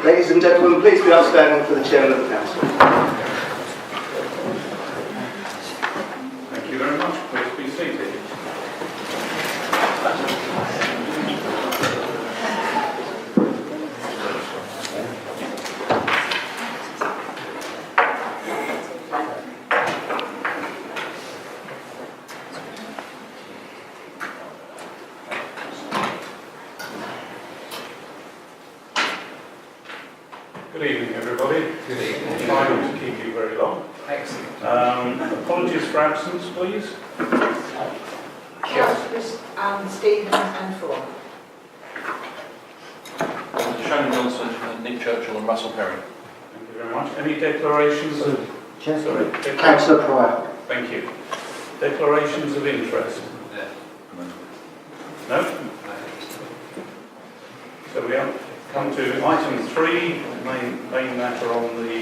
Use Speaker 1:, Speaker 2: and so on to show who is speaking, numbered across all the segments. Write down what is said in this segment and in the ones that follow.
Speaker 1: Ladies and gentlemen, please be upstanding for the Chairman of the Council.
Speaker 2: Thank you very much. Please be seated. Good evening, everybody. Good evening. I don't want to keep you very long. Excellent. Apologies for absence, please.
Speaker 3: Councillors Stevens and Ford.
Speaker 4: Shannon Johnson, Nick Churchill and Russell Perry.
Speaker 2: Thank you very much. Any declarations? Sorry.
Speaker 1: Councillor Pryor.
Speaker 2: Thank you. Declarations of interest? No? So we come to item 3, main matter on the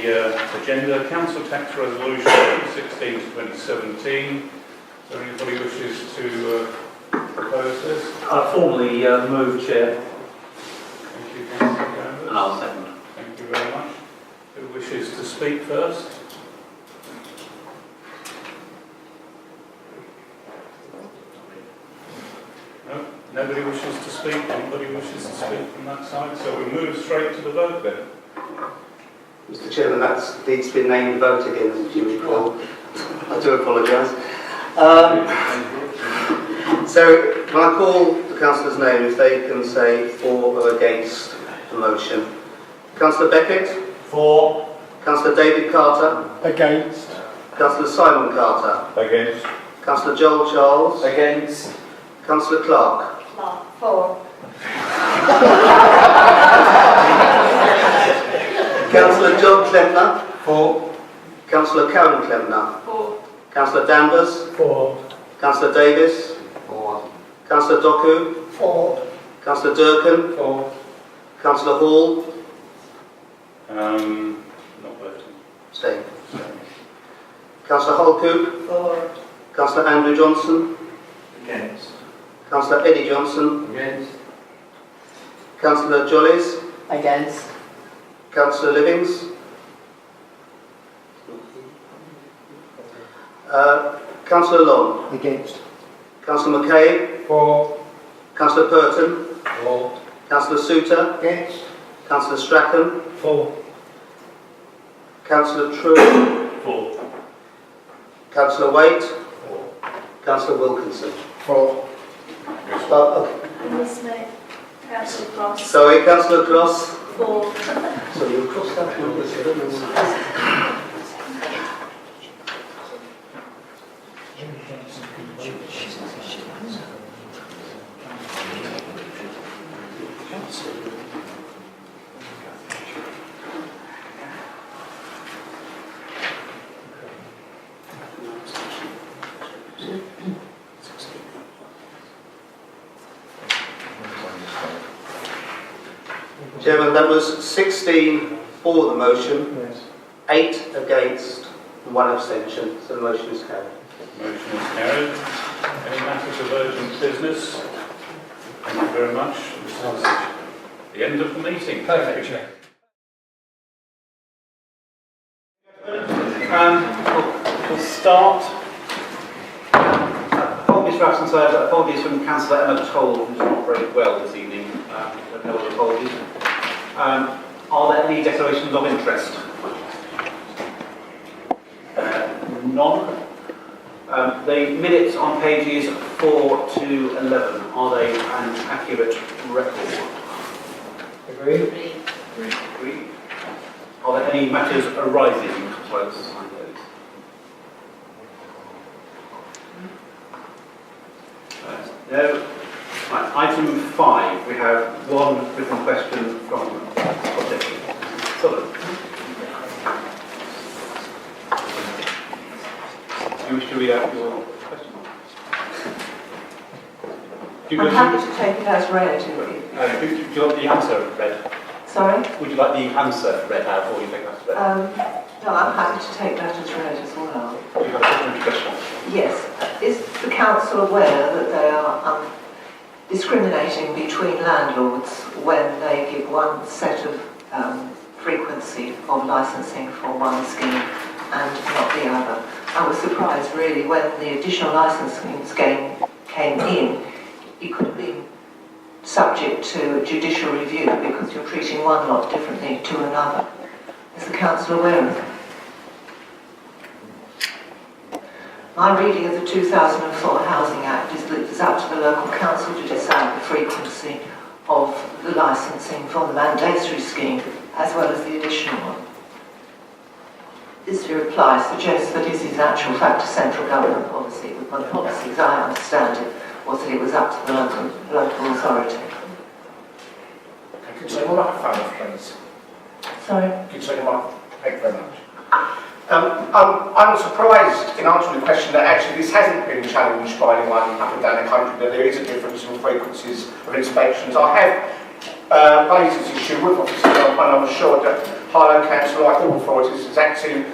Speaker 2: agenda, Council Tax Resolution 2016 to 2017. Is there anybody who wishes to propose this?
Speaker 5: I formally move, Chair.
Speaker 2: Thank you, Councillor Canvas.
Speaker 5: And I'll second.
Speaker 2: Thank you very much. Who wishes to speak first? No? Nobody wishes to speak? Anybody wishes to speak from that side? So we move straight to the vote then.
Speaker 1: Mr. Chairman, that needs to be a named vote again, as you recall. I do apologise. So, when I call the councillors' names, they can say for or against the motion. Councillor Beckett? For. Councillor David Carter? Against. Councillor Simon Carter?
Speaker 2: Against.
Speaker 1: Councillor Joel Charles?
Speaker 5: Against.
Speaker 1: Councillor Clark?
Speaker 3: For.
Speaker 1: Councillor John Clempner?
Speaker 5: For.
Speaker 1: Councillor Karen Clempner?
Speaker 3: For.
Speaker 1: Councillor Danvers?
Speaker 5: For.
Speaker 1: Councillor Davis?
Speaker 5: For.
Speaker 1: Councillor Doku?
Speaker 3: For.
Speaker 1: Councillor Durcan?
Speaker 5: For.
Speaker 1: Councillor Hall?
Speaker 2: Not voting.
Speaker 1: Staying. Councillor Hulcoop?
Speaker 3: For.
Speaker 1: Councillor Andrew Johnson?
Speaker 5: Against.
Speaker 1: Councillor Eddie Johnson?
Speaker 5: Against.
Speaker 1: Councillor Jollies?
Speaker 3: Against.
Speaker 1: Councillor Livings? Councillor Long?
Speaker 5: Against.
Speaker 1: Councillor McKay?
Speaker 5: For.
Speaker 1: Councillor Purton?
Speaker 5: For.
Speaker 1: Councillor Souter?
Speaker 5: Against.
Speaker 1: Councillor Strachan?
Speaker 5: For.
Speaker 1: Councillor True?
Speaker 2: For.
Speaker 1: Councillor Waite?
Speaker 5: For.
Speaker 1: Councillor Wilkinson?
Speaker 5: For.
Speaker 1: Okay.
Speaker 3: Miss May. Councillor Cross.
Speaker 1: Sorry, Councillor Cross?
Speaker 3: For.
Speaker 1: So you crossed that one. Chairman, that was 16 for the motion,
Speaker 5: Yes.
Speaker 1: 8 against, and 1 abstention. So the motion is carried.
Speaker 2: Motion is carried. Any matters of urgent business? Thank you very much. This is the end of the meeting.
Speaker 5: Perfect, Chair.
Speaker 6: We'll start. Apologies for absence. Apologies from Councillor Emma Toll, who's not very well this evening. No other apologies. Are there any declarations of interest? None. The minutes on pages 4 to 11, are they an accurate record?
Speaker 5: Agree.
Speaker 6: Agree. Are there any matters arising? Sorry, let's sign those. No. Right, item 5, we have one written question from Scott. Sullivan. Do you wish to read out your question?
Speaker 3: I'm happy to take it as read.
Speaker 6: Do you want the answer read?
Speaker 3: Sorry?
Speaker 6: Would you like the answer read out, or you think that's read?
Speaker 3: No, I'm happy to take that as read as well.
Speaker 6: Do you have a different question?
Speaker 3: Yes. Is the council aware that they are discriminating between landlords when they give one set of frequency of licensing for one scheme and not the other. I was surprised really when the additional licensing scheme came in, it could have been subject to judicial review because you're treating one lot differently to another. Is the council aware of that? My reading of the 2004 Housing Act is that it's up to the local council to decide the frequency of the licensing for the mandatory scheme as well as the additional one. This reply suggests that it is in actual fact a central government policy, but my policy, as I understand it, was that it was up to the local authority.
Speaker 7: Could you say more about that, please?
Speaker 3: Sorry?
Speaker 7: Could you say more about that? Thank you very much. I'm surprised in answering the question that actually this hasn't been challenged by anyone up and down the country, that there is a difference in frequencies of inspections. I have raised this issue with officers and I'm sure that Harlow Council, like all authorities, is acting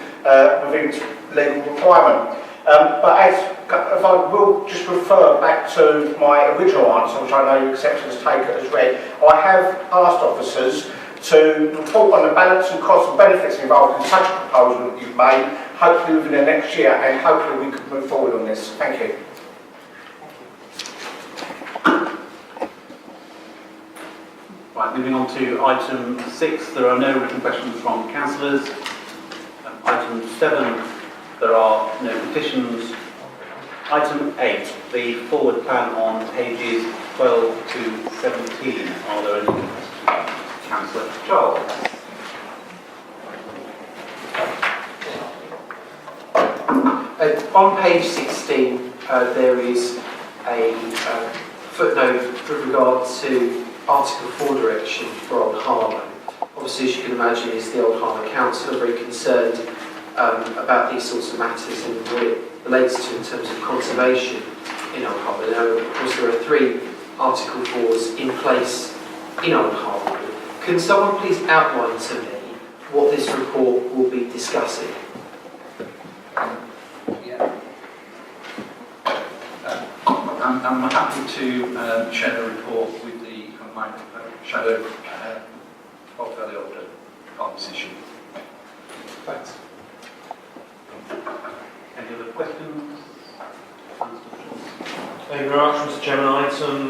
Speaker 7: within its legal requirement. But if I will just refer back to my original answer, which I know you accept as taken as read, I have asked officers to report on the balance and costs and benefits involved in such a proposal that you've made, hopefully within the next year, and hopefully we can move forward on this. Thank you.
Speaker 6: Right, moving on to item 6, there are no written questions from councillors. Item 7, there are no petitions. Item 8, the forward plan on pages 12 to 17. Are there any questions? Councillor Charles.
Speaker 8: On page 16, there is a footnote with regard to Article 4 direction for Old Harlow. Obviously, as you can imagine, is the Old Harlow Council are very concerned about these sorts of matters and what it relates to in terms of conservation in Old Harlow. Now, of course, there are 3 Article 4s in place in Old Harlow. Can someone please outline to me what this report will be discussing?
Speaker 4: I'm happy to share the report with my shadow portfolio on this issue.
Speaker 8: Thanks.
Speaker 6: Any other questions?
Speaker 5: Thank you very much, Mr. Chairman. Item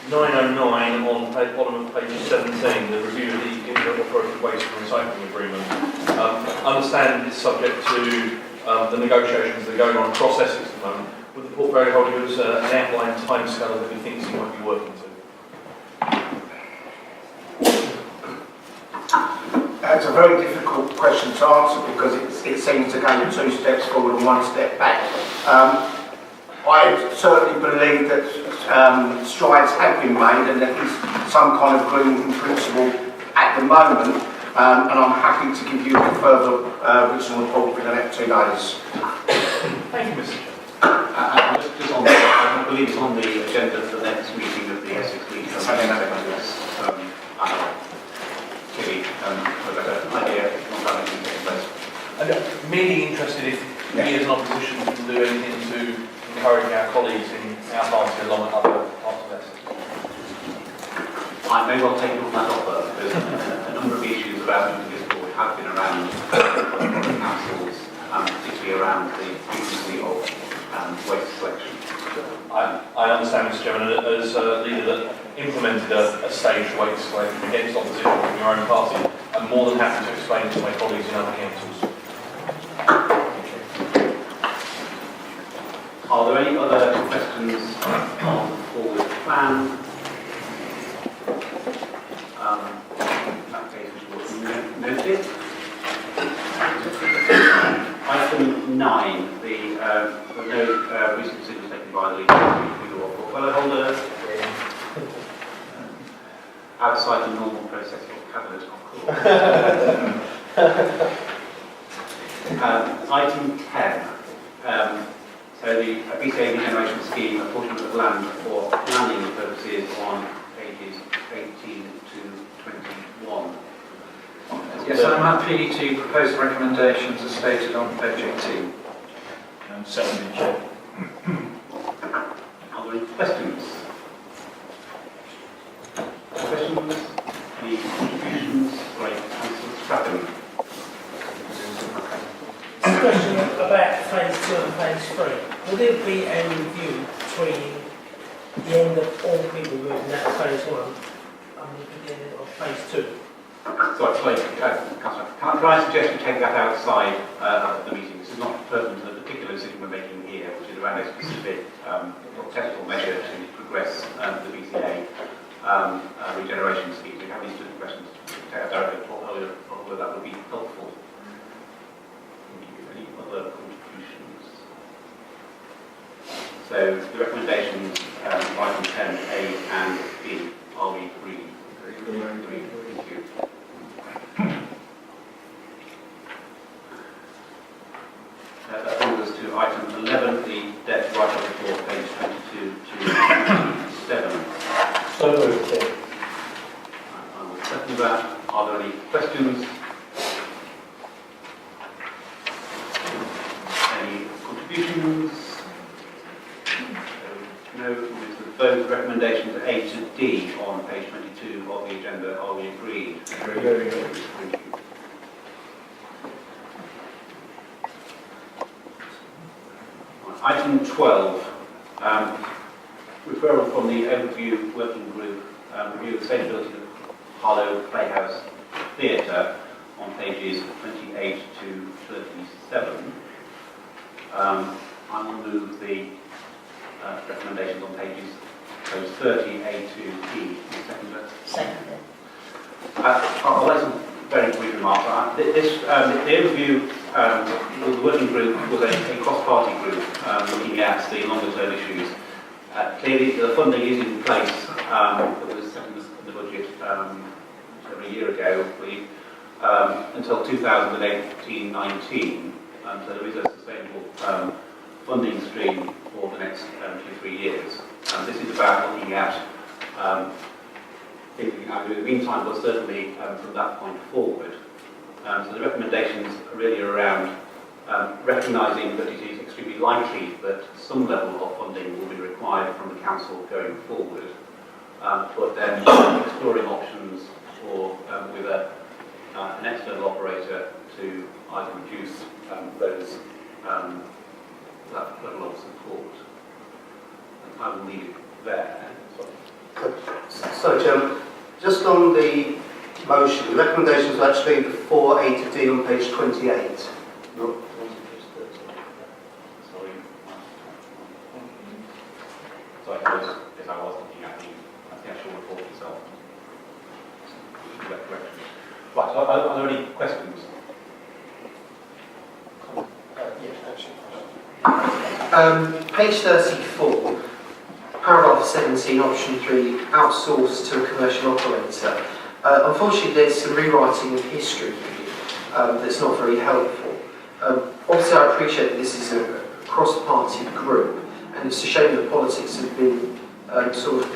Speaker 5: 909 on bottom of page 17, the review of the Inter Authority Waste and Recycling Agreement. I understand it's subject to the negotiations that are going on across Essex at the moment. Would the portfolio holder give us an outline timescale that he thinks he might be working to?
Speaker 7: It's a very difficult question to answer because it seems to go 2 steps forward and 1 step back. I certainly believe that strides have been made and there is some kind of agreement in principle at the moment, and I'm happy to give you a further written report within the next 2 days.
Speaker 5: Thank you, Mr. Chairman.
Speaker 6: Just on I believe it's on the agenda for the next meeting of the Essex League. Clearly, I've got an idea of how it can take place.
Speaker 4: And merely interested if we as an opposition can do anything to encourage our colleagues in our party along with other parts of Essex.
Speaker 6: I may well take on that offer because a number of issues about moving this forward have been around the councils, particularly around the frequency of waste collection.
Speaker 4: I understand, Mr. Chairman, as a leader that implemented a staged waste collection against opposition from your own party, I'm more than happy to explain to my colleagues in other councils.
Speaker 6: Are there any other questions on the forward plan? That case was noted. Item 9, there were no recent decisions taken by the legal or portfolio holder outside the normal process of cabinet, of course. Item 10. So the BCA Regeneration Scheme, apportionment of land for planning purposes on pages 18 to 21.
Speaker 9: Yes, I'm happy to propose the recommendations as stated on page 18.
Speaker 5: Seconded, Chair.
Speaker 6: Are there any questions? Questions? Any
Speaker 10: would there be a review between the end of all people moving out of phase 1 and the beginning of phase 2?
Speaker 6: So Councillor, can I suggest you take that outside of the meeting? This is not pertinent to the particular decision we're making here, which is around a specific technical measure to progress the BCA regeneration scheme. We have these two questions to take out directly, whether that would be helpful. Any other contributions? So the recommendations, item 10A and B, are we agreed? Agreed. Thank you. That brings us to item 11, the debt write-off report, page 22 to 27.
Speaker 10: So moved.
Speaker 6: I will second that. Are there any questions? Any contributions? No. With the vote, recommendations A to D on page 22 of the agenda. Are we agreed? Very good. Thank you. Item 12, referral from the Overview Working Group, review of the sustainability of Harlow Playhouse Theatre on pages 28 to 37. I will move the recommendations on pages 30, A to E.
Speaker 10: Second.
Speaker 6: I'll make some very brief remarks. The overview, the working group was a cross-party group looking at the longer-term issues. Clearly, the funding is in place. It was set in the budget over a year ago, until 2018-19. So there is a sustainable funding stream for the next 2-3 years. This is about looking at in the meantime, but certainly from that point forward. So the recommendations are really around recognising that it is extremely likely that some level of funding will be required from the council going forward, but then exploring options for with an external operator to either reduce that level of support. And I will leave it there.
Speaker 1: So, Chairman, just on the motion, the recommendations are actually the 4A to D on page 28. Not on page 30.
Speaker 6: Sorry. So I was looking at the actual report itself. Right, so are there any questions?
Speaker 8: Page 34, paragraph 17, option 3, outsource to a commercial operator. Unfortunately, there's some rewriting of history here that's not very helpful. Obviously, I appreciate that this is a cross-party group, and it's a shame that politics have been sort of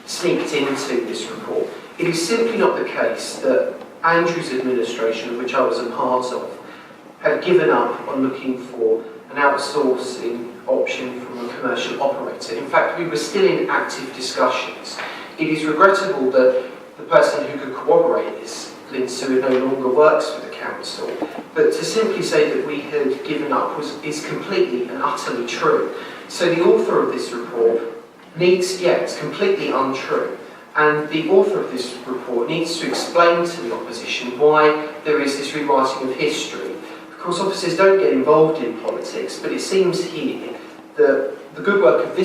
Speaker 8: sneaked into this report. It is simply not the case that Andrew's administration, of which I was a part of, had given up on looking for an outsourcing option from a commercial operator. In fact, we were still in active discussions. It is regrettable that the person who could corroborate this, Lindsay, no longer works for the council, but to simply say that we had given up is completely and utterly true. So the author of this report it's completely untrue. And the author of this report needs to explain to the opposition why there is this rewriting of history. Of course, officers don't get involved in politics, but it seems here that the good work of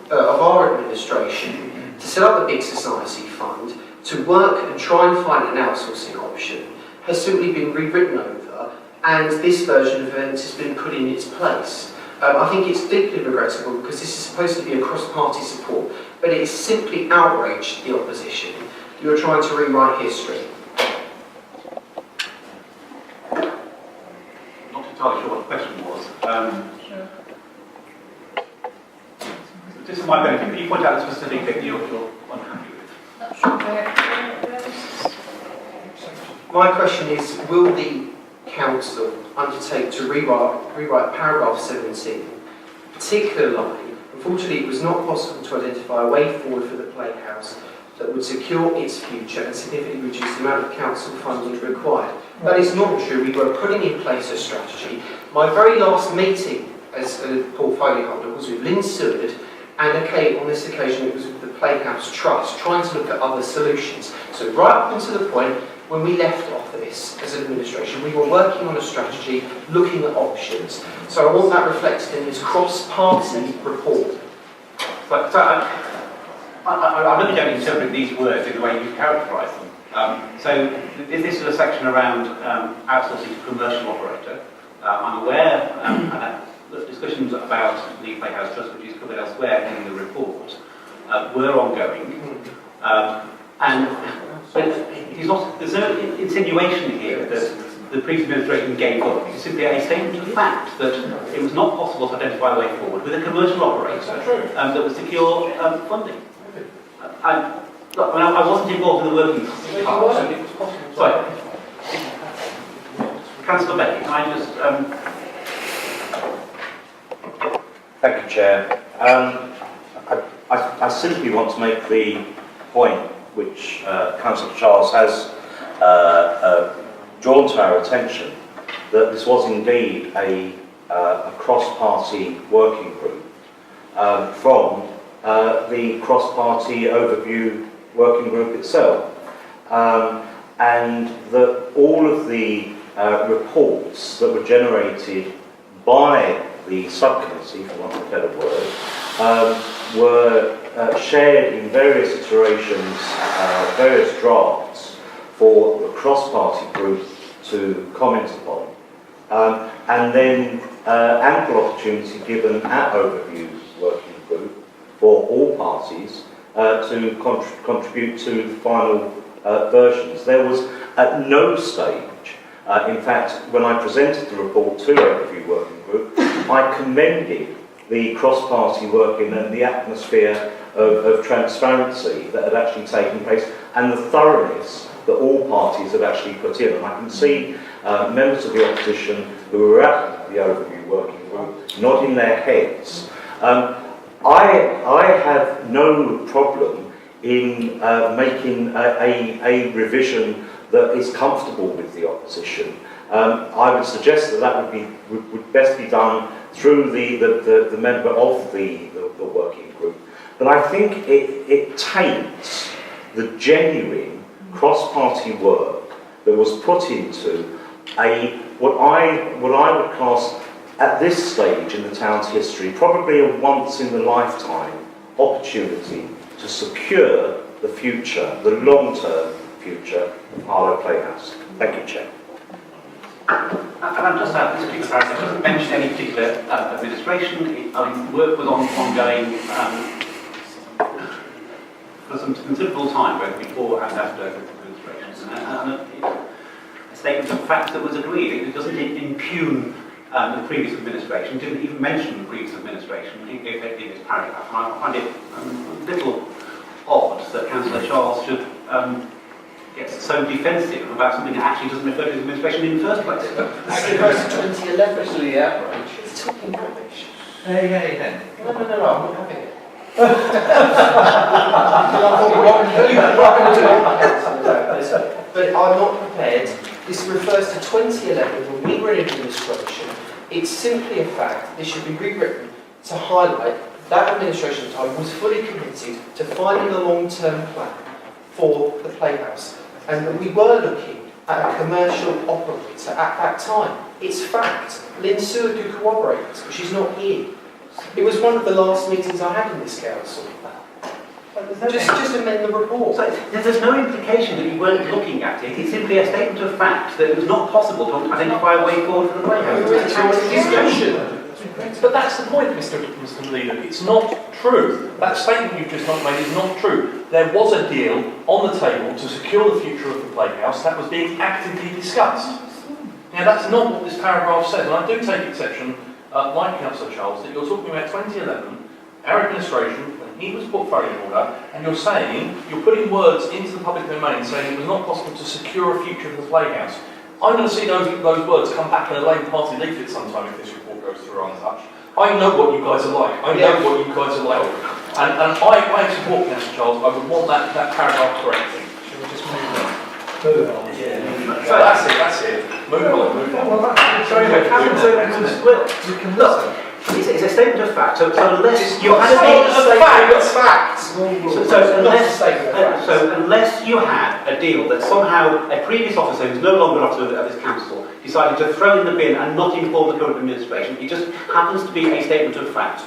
Speaker 8: our administration to set up the Big Society Fund, to work and try and find an outsourcing option, has simply been rewritten over, and this version of events has been put in its place. I think it's deeply regrettable because this is supposed to be a cross-party support, but it has simply outraged the opposition. You are trying to rewrite history.
Speaker 6: Not entirely sure what the question was. Just for my benefit, can you point out a specific thing you're unhappy with?
Speaker 8: My question is, will the council undertake to rewrite paragraph 17, particular line? Unfortunately, it was not possible to identify a way forward for the playhouse that would secure its future and significantly reduce the amount of council funding required. That is not true. We were putting in place a strategy. My very last meeting as a portfolio holder was with Lynn Seward, and on this occasion it was with the Playhouse Trust, trying to look at other solutions. So right up until the point when we left office as an administration, we were working on a strategy, looking at options. So I want that reflected in this cross-party report.
Speaker 6: But I really don't interpret these words in the way you characterise them. So this is a section around outsourcing to commercial operator. I'm aware that discussions about the Playhouse Trust, which is covered elsewhere in the report, were ongoing. But there's no insinuation here that the previous administration gave up. It's simply a statement of fact that it was not possible to identify a way forward with a commercial operator that would secure funding. I wasn't involved in the working part. Sorry. Councillor Beckett, can I just...
Speaker 11: Thank you, Chair. I simply want to make the point which Councillor Charles has drawn to our attention, that this was indeed a cross-party working group from the cross-party overview working group itself, and that all of the reports that were generated by the subcommittee, for want of a better word, were shared in various iterations, various drafts for the cross-party group to comment upon, and then ample opportunity given at overview working group for all parties to contribute to the final versions. There was at no stage, in fact, when I presented the report to overview working group, I commended the cross-party working and the atmosphere of transparency that had actually taken place and the thoroughness that all parties had actually put in. And I can see members of the opposition who were at the overview working group nodding their heads. I have no problem in making a revision that is comfortable with the opposition. I would suggest that would best be done through the member of the working group. But I think it taints the genuine cross-party work that was put into what I would class at this stage in the town's history probably a once-in-a-lifetime opportunity to secure the future, the long-term future of Harlow Playhouse. Thank you, Chair.
Speaker 6: And I'll just add this particular paragraph, it doesn't mention any particular administration. Work was ongoing for some considerable time, both before and after the administration. And a statement of fact that was agreed. It doesn't impugn the previous administration, didn't even mention the previous administration in this paragraph. And I find it a little odd that Councillor Charles should get so defensive about something that actually doesn't refer to his administration in the first place.
Speaker 8: Actually, goes to 2011. Actually, yeah. It's talking rubbish.
Speaker 9: Yeah.
Speaker 8: No, I'm not having it. But I'm not prepared. This refers to 2011 when we were in administration. It's simply a fact. This should be rewritten to highlight that administration at the time was fully committed to finding a long-term plan for the Playhouse, and that we were looking at a commercial operator at that time. It's fact. Lynn Seward could cooperate, but she's not here. It was one of the last meetings I had in this council. Just amend the report.
Speaker 6: So there's no implication that you weren't looking at it. It's simply a statement of fact that it was not possible to identify a way forward for the Playhouse.
Speaker 4: But that's the point, Mr. Leader. It's not true. That statement you've just made is not true. There was a deal on the table to secure the future of the Playhouse that was being actively discussed. Now, that's not what this paragraph says, and I do take exception, like Councillor Charles, that you're talking about 2011, our administration, when he was portfolio holder, and you're putting words into the public domain saying it was not possible to secure a future of the Playhouse. I'm going to see those words come back in a Labour Party leaflet sometime if this report goes through untouched. I know what you guys are like. And I support Councillor Charles. I would want that paragraph correcting. Should we just move on? Yeah. So that's it. Move on.
Speaker 9: Sorry, what happens over the split?
Speaker 6: It's a statement of fact. So unless you had a unless you had a deal that somehow a previous officer who's no longer officer of this council decided to throw in the bin and not inform the current administration, it just happens to be a statement of fact.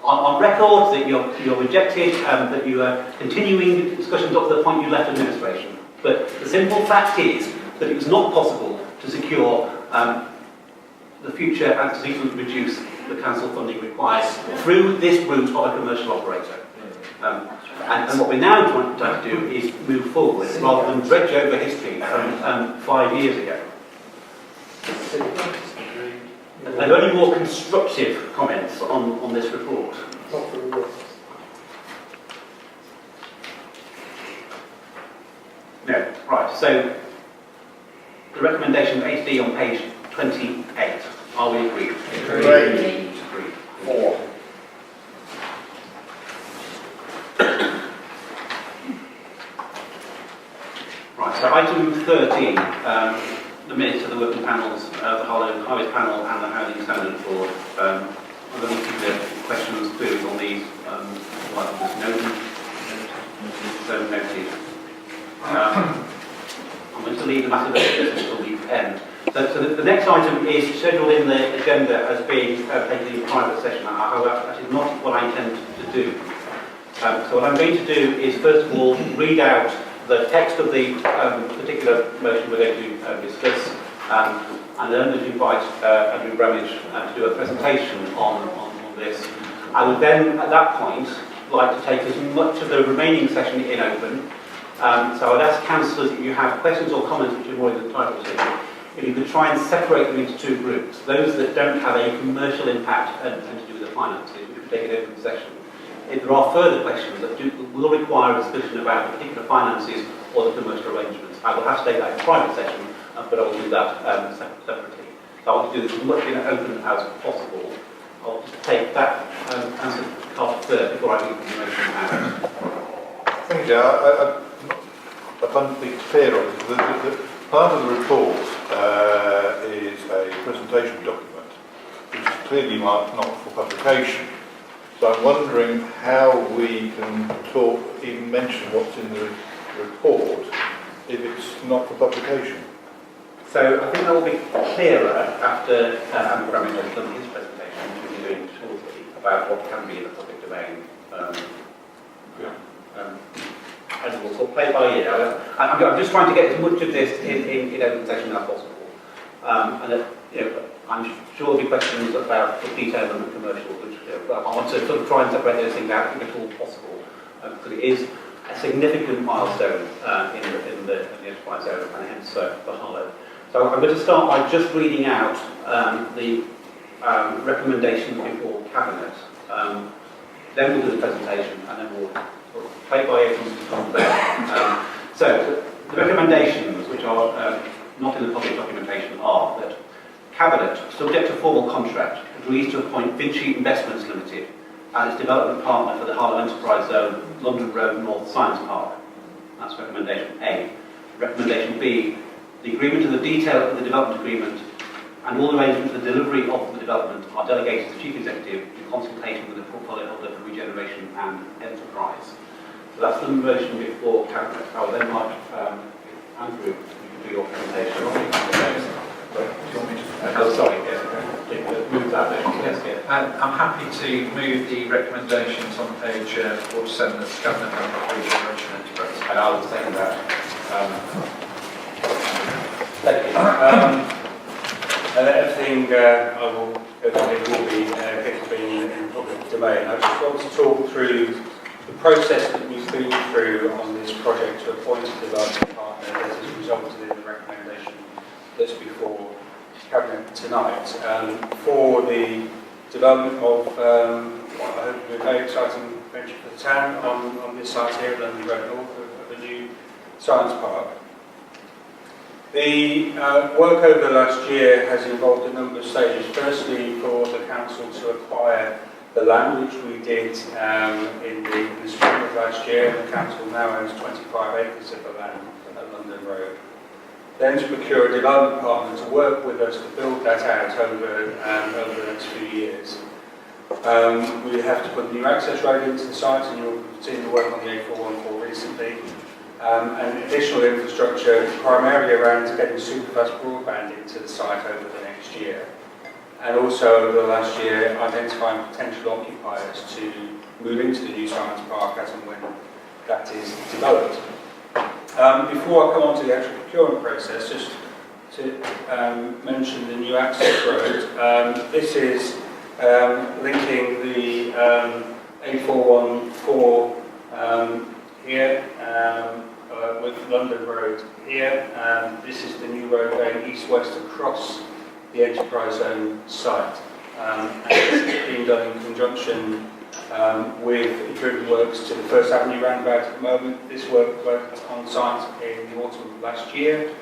Speaker 6: On record that you're rejected, that you are continuing discussions up to the point you left administration. But the simple fact is that it was not possible to secure the future and to significantly reduce the council funding required through this route of a commercial operator. And what we're now trying to do is move forward rather than dredge over history from 5 years ago. Are there any more constructive comments on this report? No. Right, so the recommendation of HD on page 28. Are we agreed?
Speaker 7: Agreed. 4.
Speaker 6: Right, so item 13, the minutes of the working panels, the Harlow Highways panel and the Housing Standards Board. I'm going to keep the questions, queries on these, so noted. I'm going to leave the matter of business until the end. So the next item is scheduled in the agenda as being taken in private session. However, that is not what I intend to do. So what I'm going to do is first of all read out the text of the particular motion we're going to discuss, and then I'm going to invite Andrew Bramidge to do a presentation on this. I would then, at that point, like to take as much of the remaining session in open. So I'd ask councillors if you have questions or comments which are more entitled to, if you could try and separate them into two groups. Those that don't have a commercial impact and to do with the finances, we could take an open session. If there are further questions that will require a discussion about the particular finances or the commercial arrangements, I will have to take that in private session, but I will do that separately. So I want to do this as much in open as possible. I'll just take that answer card first before I leave the motion out.
Speaker 12: Thank you. I can't be clear on it. The part of the report is a presentation document, which is clearly marked not for publication. So I'm wondering how we can talk, even mention what's in the report, if it's not for publication.
Speaker 6: So I think that will be clearer after Andrew Bramidge has done his presentation, which we'll be doing shortly, about what can be in the public domain. And we'll sort of play by ear. I'm just trying to get as much of this in open session as possible. I'm sure there'll be questions about the detail and the commercial, which I want to sort of try and separate those things out if at all possible, because it is a significant milestone in the enterprise area, and hence for Harlow. So I'm going to start by just reading out the recommendation before Cabinet. Then we'll do the presentation, and then we'll sort of play by ear from there. So the recommendations, which are not in the public documentation, are that Cabinet, subject to formal contract, agrees to appoint Vinci Investments Limited as its development partner for the Harlow Enterprise Zone, London Road North Science Park. That's recommendation A. Recommendation B, the agreement and the detail of the development agreement and all arrangements for the delivery of the development are delegated to the Chief Executive in consultation with the portfolio holder for Regeneration and Enterprise. So that's the motion before Cabinet. I will then like Andrew, you can do your presentation. Move that motion. Yes.
Speaker 9: I'm happy to move the recommendations on page 47 of the Cabinet and Regeneration Enterprise.
Speaker 6: And I will second that.
Speaker 2: Thank you. Everything will be in public domain. I just want to talk through the process that we've been through on this project to appoint a development partner that has resulted in the recommendation that's before Cabinet tonight. For the development of what I hope will be a very exciting venture for the town on this site here at London Road North of the new science park. The work over the last year has involved a number of stages. Firstly, for the council to acquire the land, which we did in the spring of last year. The council now owns 25 acres of the land at London Road.
Speaker 13: then to procure a development partner to work with us to build that out over the next few years. We have to put new access road into the site, and you'll have seen the work on the A414 recently. And additional infrastructure primarily around getting superfast broadband into the site over the next year. And also over the last year identifying potential occupiers to move into the new science park as and when that is developed. Before I come on to the actual procurement process, just to mention the new access road. This is linking the A414 here with London Road here. This is the new road going east-west across the enterprise zone site. And it's being done in conjunction with improvement works to the First Avenue roundabout at the moment. This work went on site in the autumn of last year.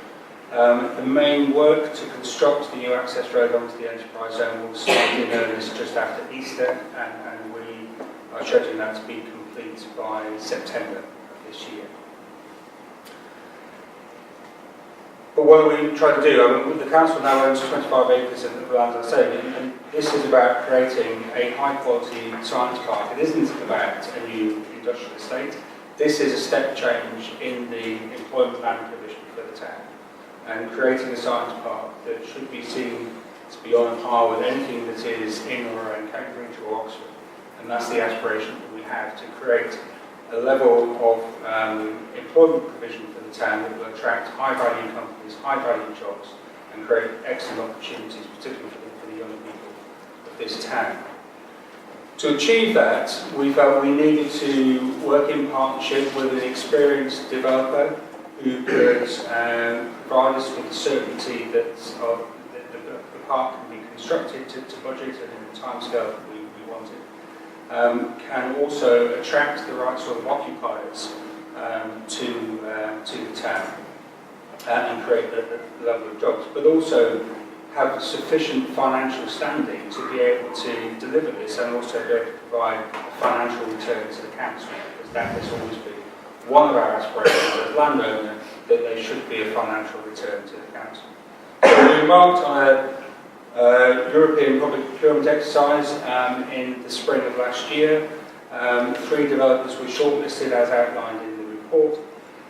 Speaker 13: The main work to construct the new access road onto the enterprise zone will start in earnest just after Easter, and we are scheduling that to be complete by September of this year. But what are we trying to do? I mean, the council now owns 25 acres of the land, as I say, and this is about creating a high-quality science park. It isn't about a new industrial estate. This is a step change in the employment land provision for the town, and creating a science park that should be seen to be on par with anything that is in or around Cambridge or Oxford. And that's the aspiration that we have, to create a level of employment provision for the town that will attract high-value companies, high-value jobs, and create excellent opportunities, particularly for the young people of this town. To achieve that, we felt we needed to work in partnership with an experienced developer who could provide us with the certainty that the park can be constructed to budget and in the timescale that we wanted. Can also attract the right sort of occupiers to the town and create the level of jobs, but also have sufficient financial standing to be able to deliver this, and also be able to provide a financial return to the council, because that has always been one of our aspirations as landowner, that there should be a financial return to the council. So we embarked on a European public procurement exercise in the spring of last year. 3 developers were shortlisted as outlined in the report,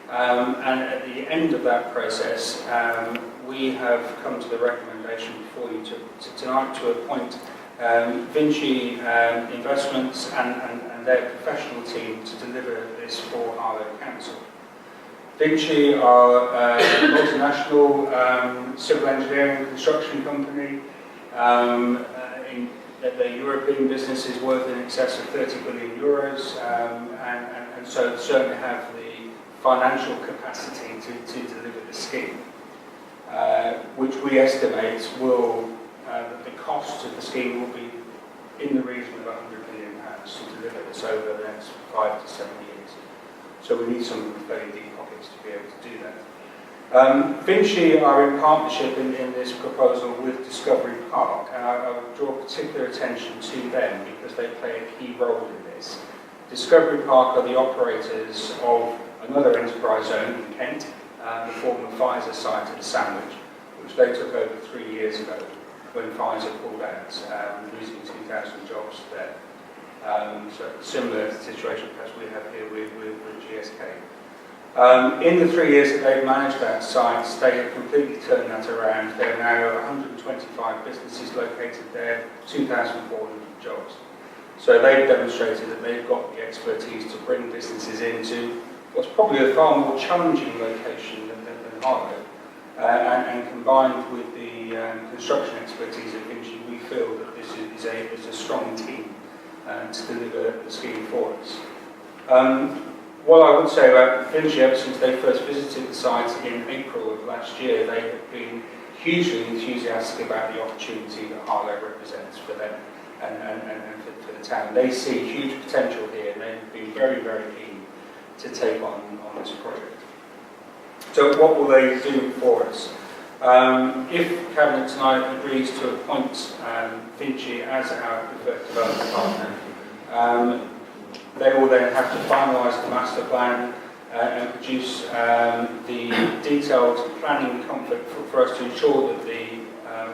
Speaker 13: and at the end of that process we have come to the recommendation before you tonight to appoint Vinci Investments and their professional team to deliver this for Harlow Council. Vinci are a multinational civil engineering and construction company. Their European business is worth in excess of 30 billion euros, and so certainly have the financial capacity to deliver the scheme, which we estimate will, the cost of the scheme will be in the region of £100 million to deliver this over the next 5 to 7 years. So we need some very deep pockets to be able to do that. Vinci are in partnership in this proposal with Discovery Park, and I would draw particular attention to them because they play a key role in this. Discovery Park are the operators of another enterprise zone in Kent, the former Pfizer site at Sandwich, which they took over 3 years ago when Pfizer pulled out, losing 2,000 jobs there. So similar situation perhaps we have here with GSK. In the 3 years that they've managed that site, they have completely turned that around. There are now 125 businesses located there, 2,400 jobs. So they've demonstrated that they've got the expertise to bring businesses into what's probably a far more challenging location than Harlow. And combined with the construction expertise of Vinci, we feel that this is a strong team to deliver the scheme for us. What I would say about Vinci, ever since they first visited the site in April of last year, they have been hugely enthusiastic about the opportunity that Harlow represents for them and for the town. They see huge potential here, and they've been very, very keen to take on this project. So what will they do for us? If Cabinet tonight agrees to appoint Vinci as our preferred development partner, they will then have to finalise the master plan and produce the detailed planning comfort for us to ensure that the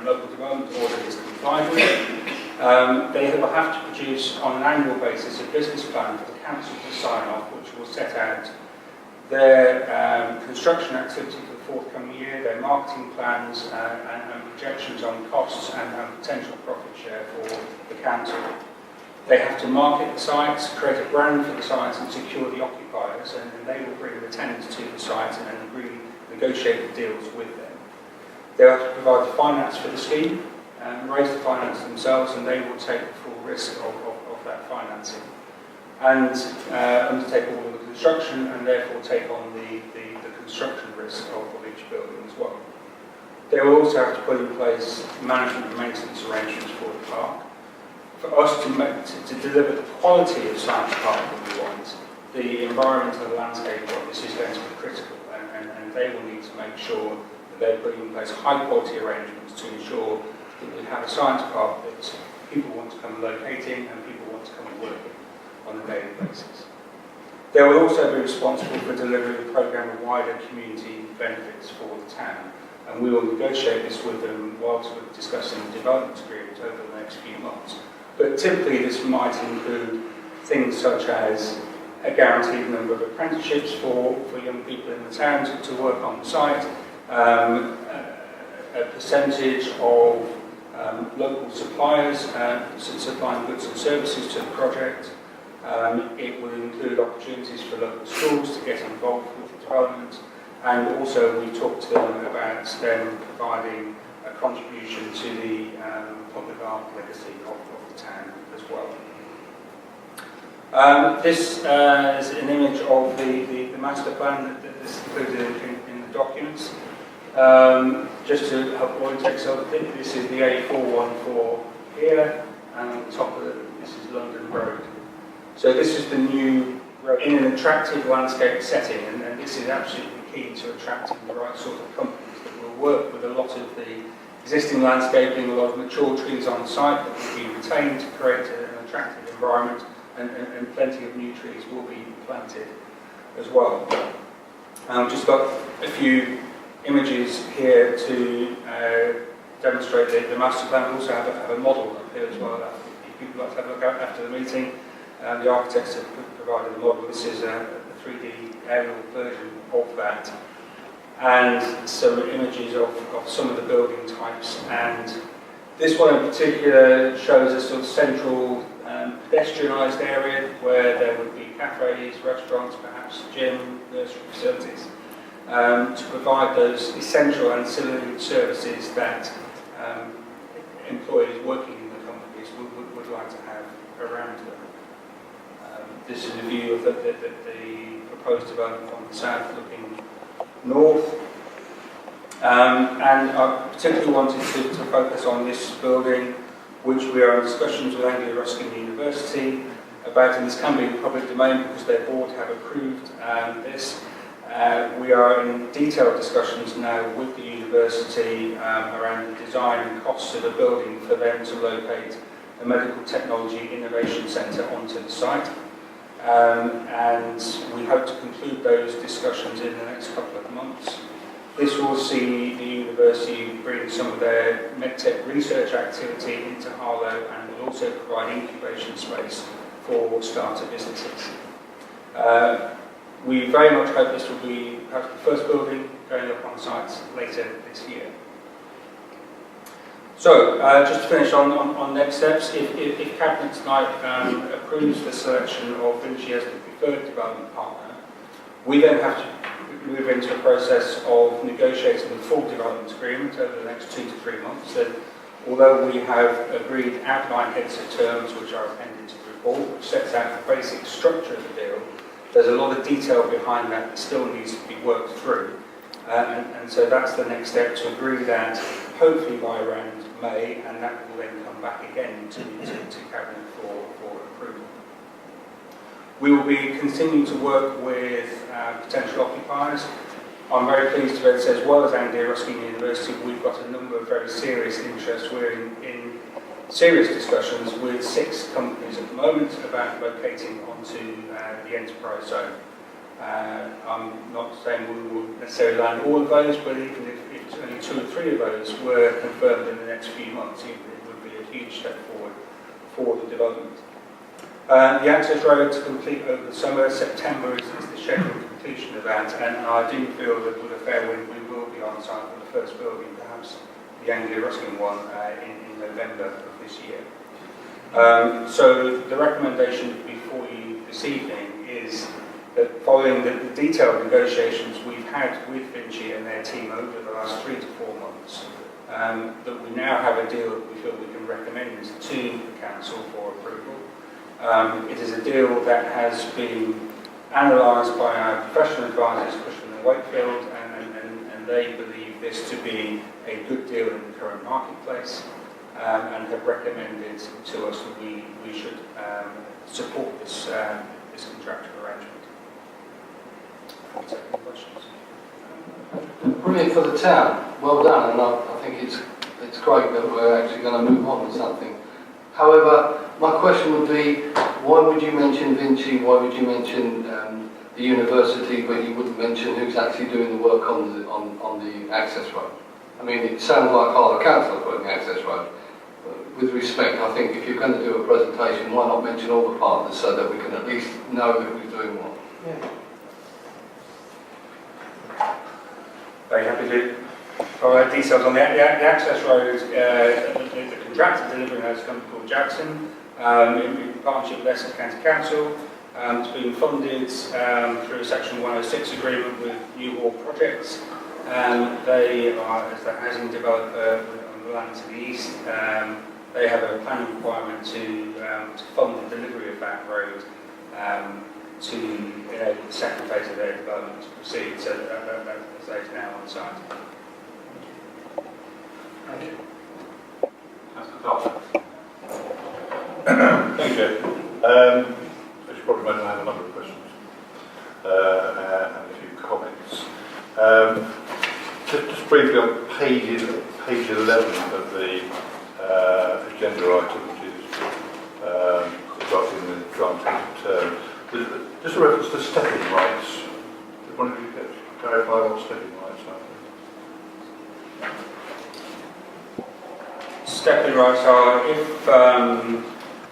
Speaker 13: local development order is complied with. They will have to produce on an annual basis a business plan for the council to sign off, which will set out their construction activity for the forthcoming year, their marketing plans and projections on costs and potential profit share for the council. They have to market the sites, create a brand for the sites and secure the occupiers, and they will bring the tenants to the site and agree, negotiate the deals with them. They have to provide the finance for the scheme, raise the finance themselves, and they will take the full risk of that financing. And undertake all of the construction and therefore take on the construction risk of each building as well. They will also have to put in place management and maintenance arrangements for the park. For us to deliver the quality of science park that we want, the environment and the landscape of this is going to be critical, and they will need to make sure that they're putting in place high quality arrangements to ensure that we have a science park that people want to come and locate in and people want to come and work in on a daily basis. They will also be responsible for delivering a programme of wider community benefits for the town, and we will negotiate this with them whilst we're discussing the development agreement over the next few months. But typically this might include things such as a guaranteed number of apprenticeships for young people in the town to work on the site, a percentage of local suppliers supplying goods and services to the project. It will include opportunities for local schools to get involved with the development, and also we talked to them about them providing a contribution to the public art legacy of the town as well. This is an image of the master plan that is included in the documents. Just to help orientate, so this is the A414 here, and on top of it, this is London Road. So this is the new road in an attractive landscape setting, and this is absolutely key to attracting the right sort of companies that will work with a lot of the existing landscaping, a lot of mature trees on site that will be retained to create an attractive environment, and plenty of new trees will be planted as well. Just got a few images here to demonstrate the master plan. We also have a model up here as well that if people like to have a look at after the meeting. The architects have provided a model. This is a 3D aerial version of that, and some images of some of the building types. And this one in particular shows a sort of central pedestrianised area where there would be cafes, restaurants, perhaps gym, nursery facilities, to provide those essential ancillary services that employees working in the companies would like to have around them. This is a view of the proposed development from the south looking north. And I particularly wanted to focus on this building, which we are in discussions with Anglia-Ruskin University about, and this can be in public domain because their board have approved this. We are in detailed discussions now with the university around the design and costs of a building for them to locate a medical technology innovation centre onto the site. And we hope to conclude those discussions in the next couple of months. This will see the university bring some of their medtech research activity into Harlow, and will also provide incubation space for starter businesses. We very much hope this will be perhaps the first building going up on sites later this year. So, just to finish on next steps, if Cabinet tonight approves the selection of Vinci as the preferred development partner, we then have to move into a process of negotiating the full development agreement over the next 2 to 3 months. And although we have agreed outline heads of terms which are appended to the report, which sets out the basic structure of the deal, there's a lot of detail behind that still needs to be worked through. And so that's the next step, to agree that hopefully by around May, and that will then come back again to Cabinet for approval. We will be continuing to work with potential occupiers. I'm very pleased to say, as well as Anglia-Ruskin University, we've got a number of very serious interests. We're in serious discussions with 6 companies at the moment about locating onto the enterprise zone. I'm not saying we will necessarily land all of those, but even if it's only 2 or 3 of those were confirmed in the next few months, it would be a huge step forward for the development. The access road to complete over the summer. September is the scheduled completion of that, and I do feel that with a fair wind we will be on site for the first building, perhaps the Anglia-Ruskin one, in November of this year. So the recommendation before you this evening is that following the detailed negotiations we've had with Vinci and their team over the last 3 to 4 months, that we now have a deal that we feel we can recommend to the council for approval. It is a deal that has been analysed by our professional advisors, Cushman and Wakefield, and they believe this to be a good deal in the current marketplace, and have recommended to us that we should support this contractual arrangement. Any questions?
Speaker 14: Brilliant for the town. Well done, and I think it's great that we're actually going to move on with something. However, my question would be, why would you mention Vinci? Why would you mention the university, but you wouldn't mention who's actually doing the work on the access road? I mean, it sounds like Harlow Council putting the access road. With respect, I think if you're going to do a presentation, why not mention all the partners so that we can at least know who's doing what?
Speaker 13: Yeah. Very happy to provide details on the access road. The contractor delivering that is a company called Jackson, in partnership with Essex County Council. It's been funded through a Section 106 agreement with New Hall Projects. They are, as the housing developer on the land to the east, they have a planning requirement to fund the delivery of that road to enable the second phase of their development to proceed. So that is now on site. Thank you.
Speaker 12: Thank you, Jeff. As you probably imagine, I have a number of questions and a few comments. Just briefly on page 11 of the agenda item, which is in the draft term. Just a reference to stepping rights. Did one of you clarify what stepping rights are?
Speaker 13: Stepping rights are if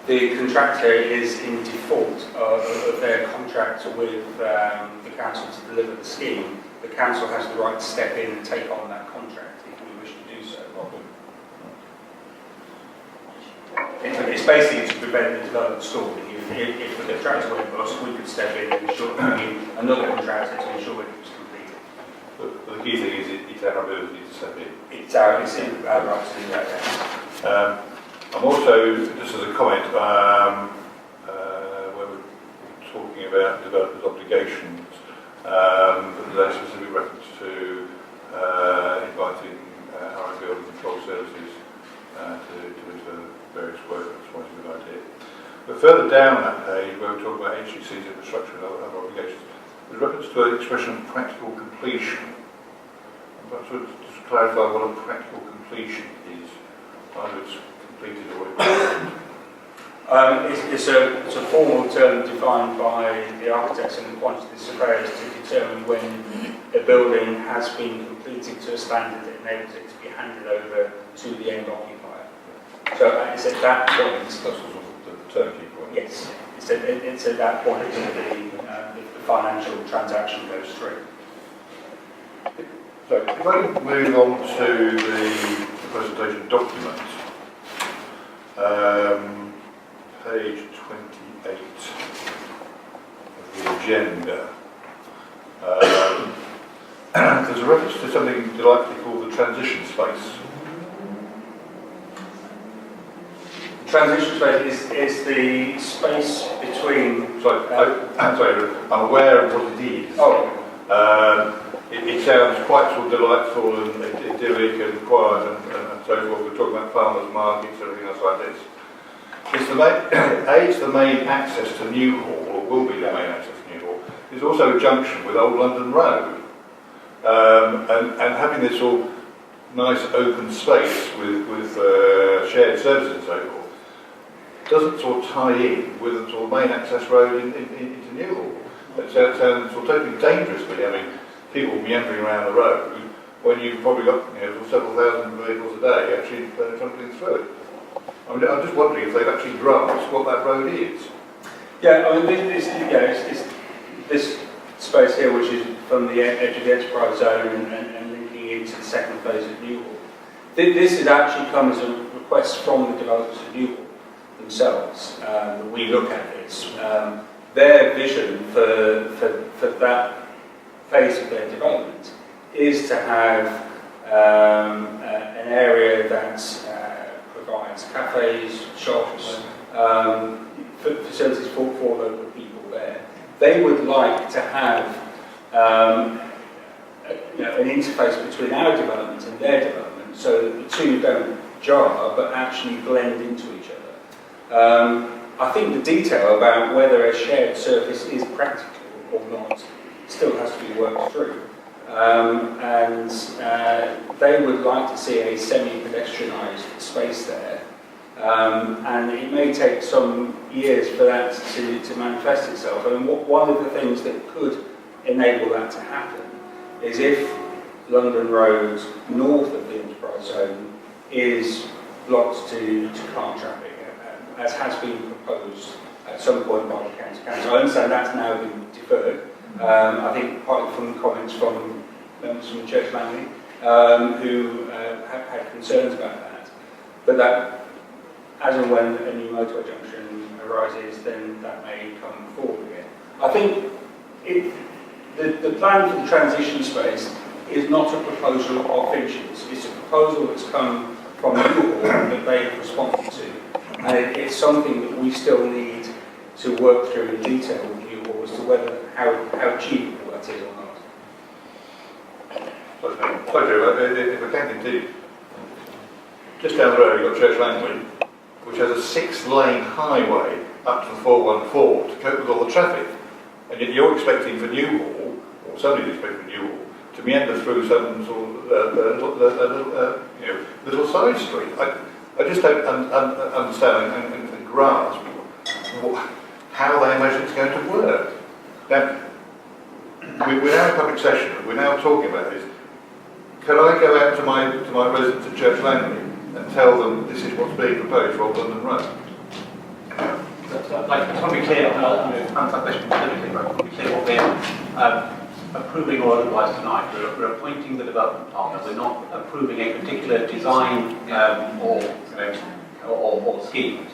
Speaker 13: the contractor is in default of their contract with the council to deliver the scheme, the council has the right to step in and take on that contract if we wish to do so. It's basically to prevent the development stalling. If the contractor went bust, we could step in and ensure another contractor to ensure it was completed.
Speaker 12: But the key thing is it's our ability to step in.
Speaker 13: It's our right to do that.
Speaker 12: I'm also, just as a comment, where we're talking about developers' obligations, there's a specific reference to inviting our building control services to do various work. That's quite a good idea. But further down that page, where we're talking about HCC's infrastructure and other obligations, there's reference to an expression practical completion. Perhaps we'll just clarify what a practical completion is. Either it's completed or
Speaker 13: it's a formal term defined by the architects and the quantity surveyors to determine when a building has been completed to a standard that enables it to be handed over to the end occupier. So it's at that point.
Speaker 12: That's the turnkey point.
Speaker 13: Yes, it's at that point that the financial transaction goes through.
Speaker 12: So if I can move on to the presentation document, page 28 of the agenda. There's a reference to something delightfully called the transition space.
Speaker 13: Transition space is the space between.
Speaker 12: I'm aware of what it is. It sounds quite sort of delightful and idyllic and quiet and so forth. We're talking about farmers markets and everything else like this. It's the main access to New Hall, or will be the main access to New Hall. It's also a junction with Old London Road. And having this all nice open space with shared services and so forth doesn't sort of tie in with the sort of main access road into New Hall. It sounds sort of totally dangerously. I mean, people meandering around the road when you've probably got several thousand vehicles a day actually trundling through it. I mean, I'm just wondering if they've actually grasped what that road is.
Speaker 13: Yeah, I mean, this space here, which is from the edge of the enterprise zone and linking into the second phase of Newhall. This has actually come as a request from the developers of Newhall themselves. We look at this. Their vision for that phase of their development is to have an area that provides cafes, shops, facilities for local people there. They would like to have an interface between our development and their development, so that the two don't jar but actually blend into each other. I think the detail about whether a shared surface is practical or not still has to be worked through. And they would like to see a semi-pedestrianised space there. And it may take some years for that to manifest itself. I mean, one of the things that could enable that to happen is if London Road north of the enterprise zone is blocked to car traffic, as has been proposed at some point by the county council. I understand that's now been deferred. I think partly from the comments from members from the Church Langley who have had concerns about that. But that, as and when a new motorway junction arises, then that may come forward again. I think the plan for the transition space is not a proposal of Finch's. It's a proposal that's come from Newhall that they have responded to. And it's something that we still need to work through in detail with Newhall as to whether how achievable that is or not.
Speaker 12: Pleasure. If I can continue. Just down the road you've got Church Langley, which has a 6-lane highway up to the 414 to cope with all the traffic. And yet you're expecting for Newhall, or somebody's expecting for Newhall, to meander through some sort of little side street. I just don't understand and grasp how they imagine it's going to work. Now, we're now in public session, we're now talking about this. Can I go out to my residents at Church Langley and tell them this is what's being proposed for Old London Road?
Speaker 6: I just want to be clear, I'll answer that question specifically, but I want to be clear what we're approving or otherwise tonight. We're appointing the development partner. We're not approving a particular design or scheme.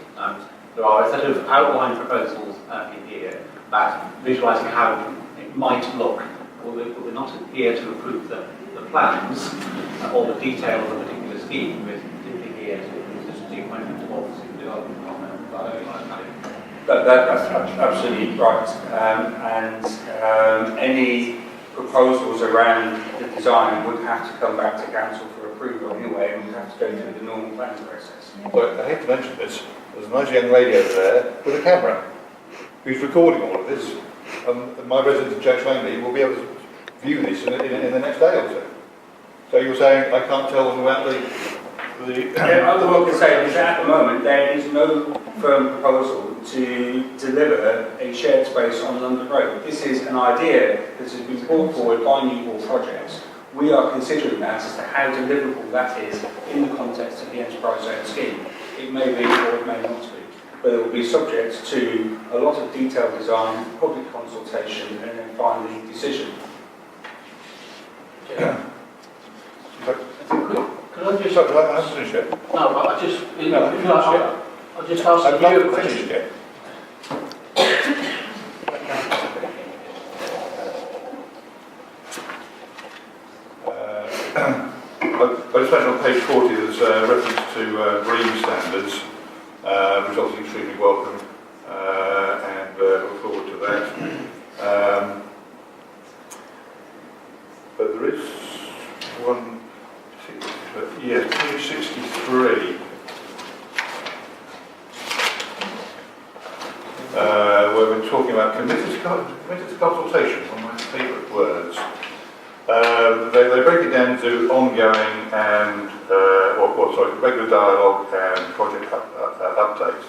Speaker 6: There are a set of outline proposals in here that visualising how it might look. We're not here to approve the plans or the detail of a particular scheme. We're simply here to approve the appointment of the development partner.
Speaker 13: That's absolutely right. And any proposals around the design would have to come back to council for approval anyway, and would have to go through the normal planning process.
Speaker 12: Well, I hate to mention this, there's a nice young lady over there with a camera who's recording all of this. My residents in Church Langley will be able to view this in the next day or so. So you're saying I can't tell them about the
Speaker 13: Yeah, all I can say is at the moment there is no firm proposal to deliver a shared space on London Road. This is an idea that has been brought forward by Newhall Projects. We are considering that as to how deliverable that is in the context of the enterprise zone scheme. It may be or it may not be, but it will be subject to a lot of detailed design, public consultation, and then finally decision.
Speaker 10: Can I just...
Speaker 12: Sorry, I haven't finished yet.
Speaker 10: No, I just... I'll just ask you a question.
Speaker 12: Finished yet. I just mentioned on page 40 there's a reference to green standards, which is obviously extremely welcome, and look forward to that. But there is one, page 63, where we're talking about committed to consultation, one of my favourite words. They break it down to ongoing and, regular dialogue and project updates.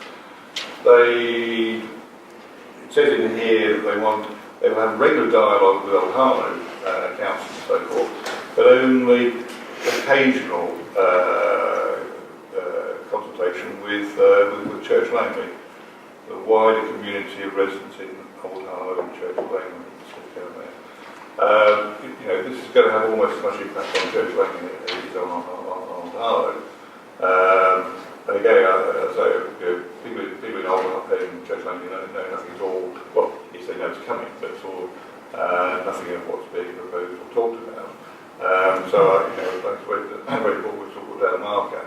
Speaker 12: It says in here that they want They will have regular dialogue with Old Harlow council and so forth, but only occasional consultation with Church Langley. The wider community of residents in Old Harlow and Church Langley, down there. This is going to have almost as much impact on Church Langley as it is on Old Harlow. And again, people in Old Harlow and Church Langley know nothing at all. Well, yes, they know it's coming, but it's all nothing of what's being proposed or talked about. That's where we've sort of put down a marker.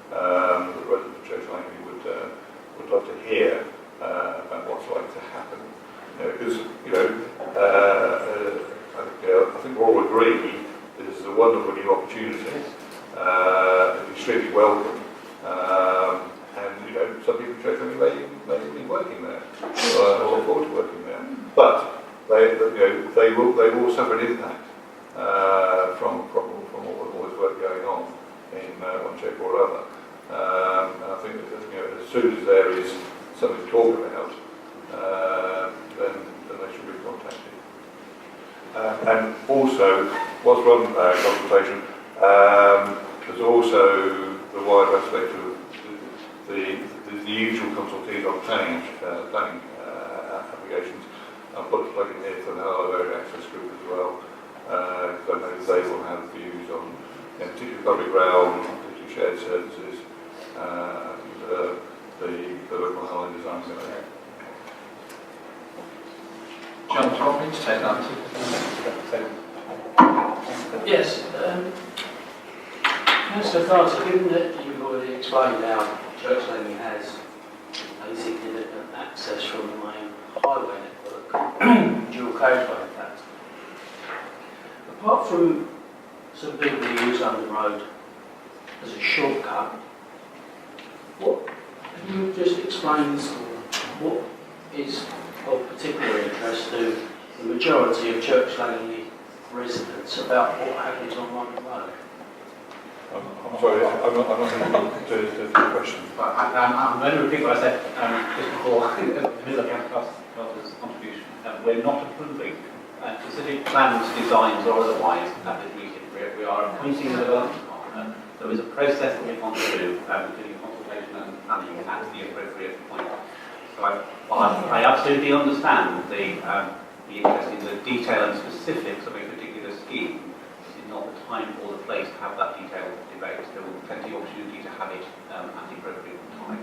Speaker 12: The residents of Church Langley would love to hear about what's likely to happen. Because I think we all agree this is a wonderful new opportunity. It's extremely welcome. And some people in Church Langley may be working there, or look forward to working there. But they will suffer an impact from all this work going on in one shape or other. And I think that as soon as there is something to talk about, then they should be contacted. And also, whilst we're on consultation, there's also the wider aspect of the usual consultees on planning applications. I've put a plug in here for the Harlow Area Access Group as well, because I know they will have views on particularly public realm, particularly shared services, and the local Harlow design center.
Speaker 9: John, do you want me to take that?
Speaker 15: Yes. Councillor Carter, given that you've already explained how Church Langley has a significant access from the main highway network, dual carriageway in fact, apart from some people who use London Road as a shortcut, can you just explain what is of particular interest to the majority of Church Langley residents about what happens on London Road?
Speaker 12: I'm sorry, I'm not to the question.
Speaker 6: I'm going to repeat what I said just before, in the middle of Councillor's contribution. We're not approving specific plans, designs or otherwise at this meeting. We are appointing a development partner. There is a process that we want to do, including consultation and planning at the appropriate point. So I absolutely understand the interest in the detail and specifics of a particular scheme. This is not the time or the place to have that detailed debate. There will be plenty of opportunity to have it at the appropriate time.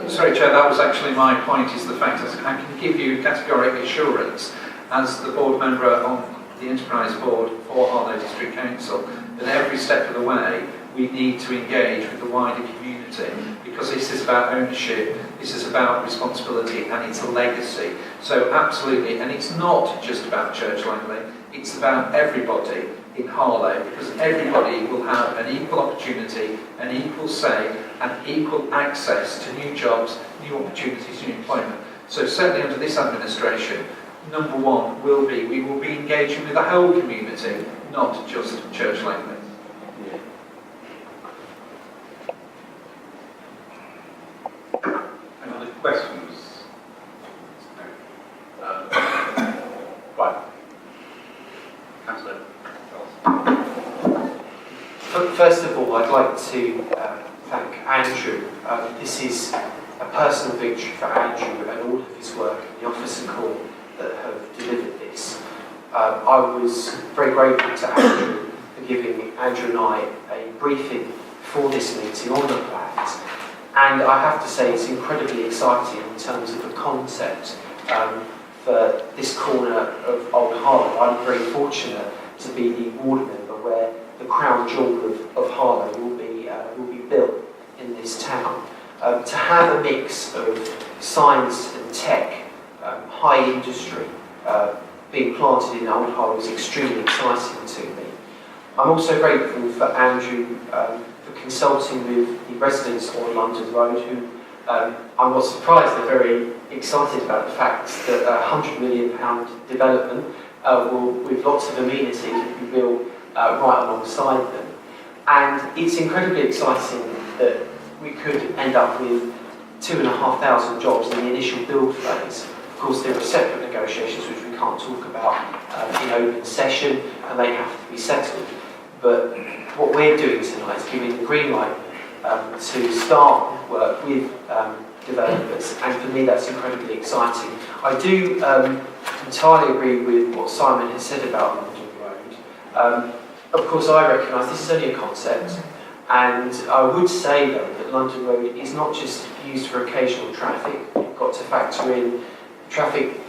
Speaker 9: Sorry, Chair, that was actually my point, is the fact that I can give you categoric assurance as the board member on the Enterprise Board for Harlow District Council that every step of the way we need to engage with the wider community, because this is about ownership, this is about responsibility, and it's a legacy. So absolutely, and it's not just about Church Langley, it's about everybody in Harlow, because everybody will have an equal opportunity, an equal say, and equal access to new jobs, new opportunities, new employment. So certainly under this administration, number one will be, we will be engaging with the whole community, not just Church Langley.
Speaker 6: Any other questions? Right. Councillor.
Speaker 8: First of all, I'd like to thank Andrew. This is a personal victory for Andrew and all of his work and the officer corps that have delivered this. I was very grateful to Andrew for giving Andrew and I a briefing for this meeting on the plans. And I have to say it's incredibly exciting in terms of the concept for this corner of Old Harlow. I'm very fortunate to be the ward member where the crown jewel of Harlow will be built in this town. To have a mix of science and tech, high industry being planted in Old Harlow is extremely exciting to me. I'm also grateful for Andrew for consulting with the residents on London Road who, I'm not surprised, they're very excited about the fact that a £100 million development with lots of amenities will be built right alongside them. And it's incredibly exciting that we could end up with 2,500 jobs in the initial build phase. Of course, there are separate negotiations which we can't talk about in open session, and they have to be settled. But what we're doing tonight is giving the green light to start work with developers, and for me that's incredibly exciting. I do entirely agree with what Simon has said about London Road. Of course, I recognise this is only a concept, and I would say though that London Road is not just used for occasional traffic. You've got to factor in traffic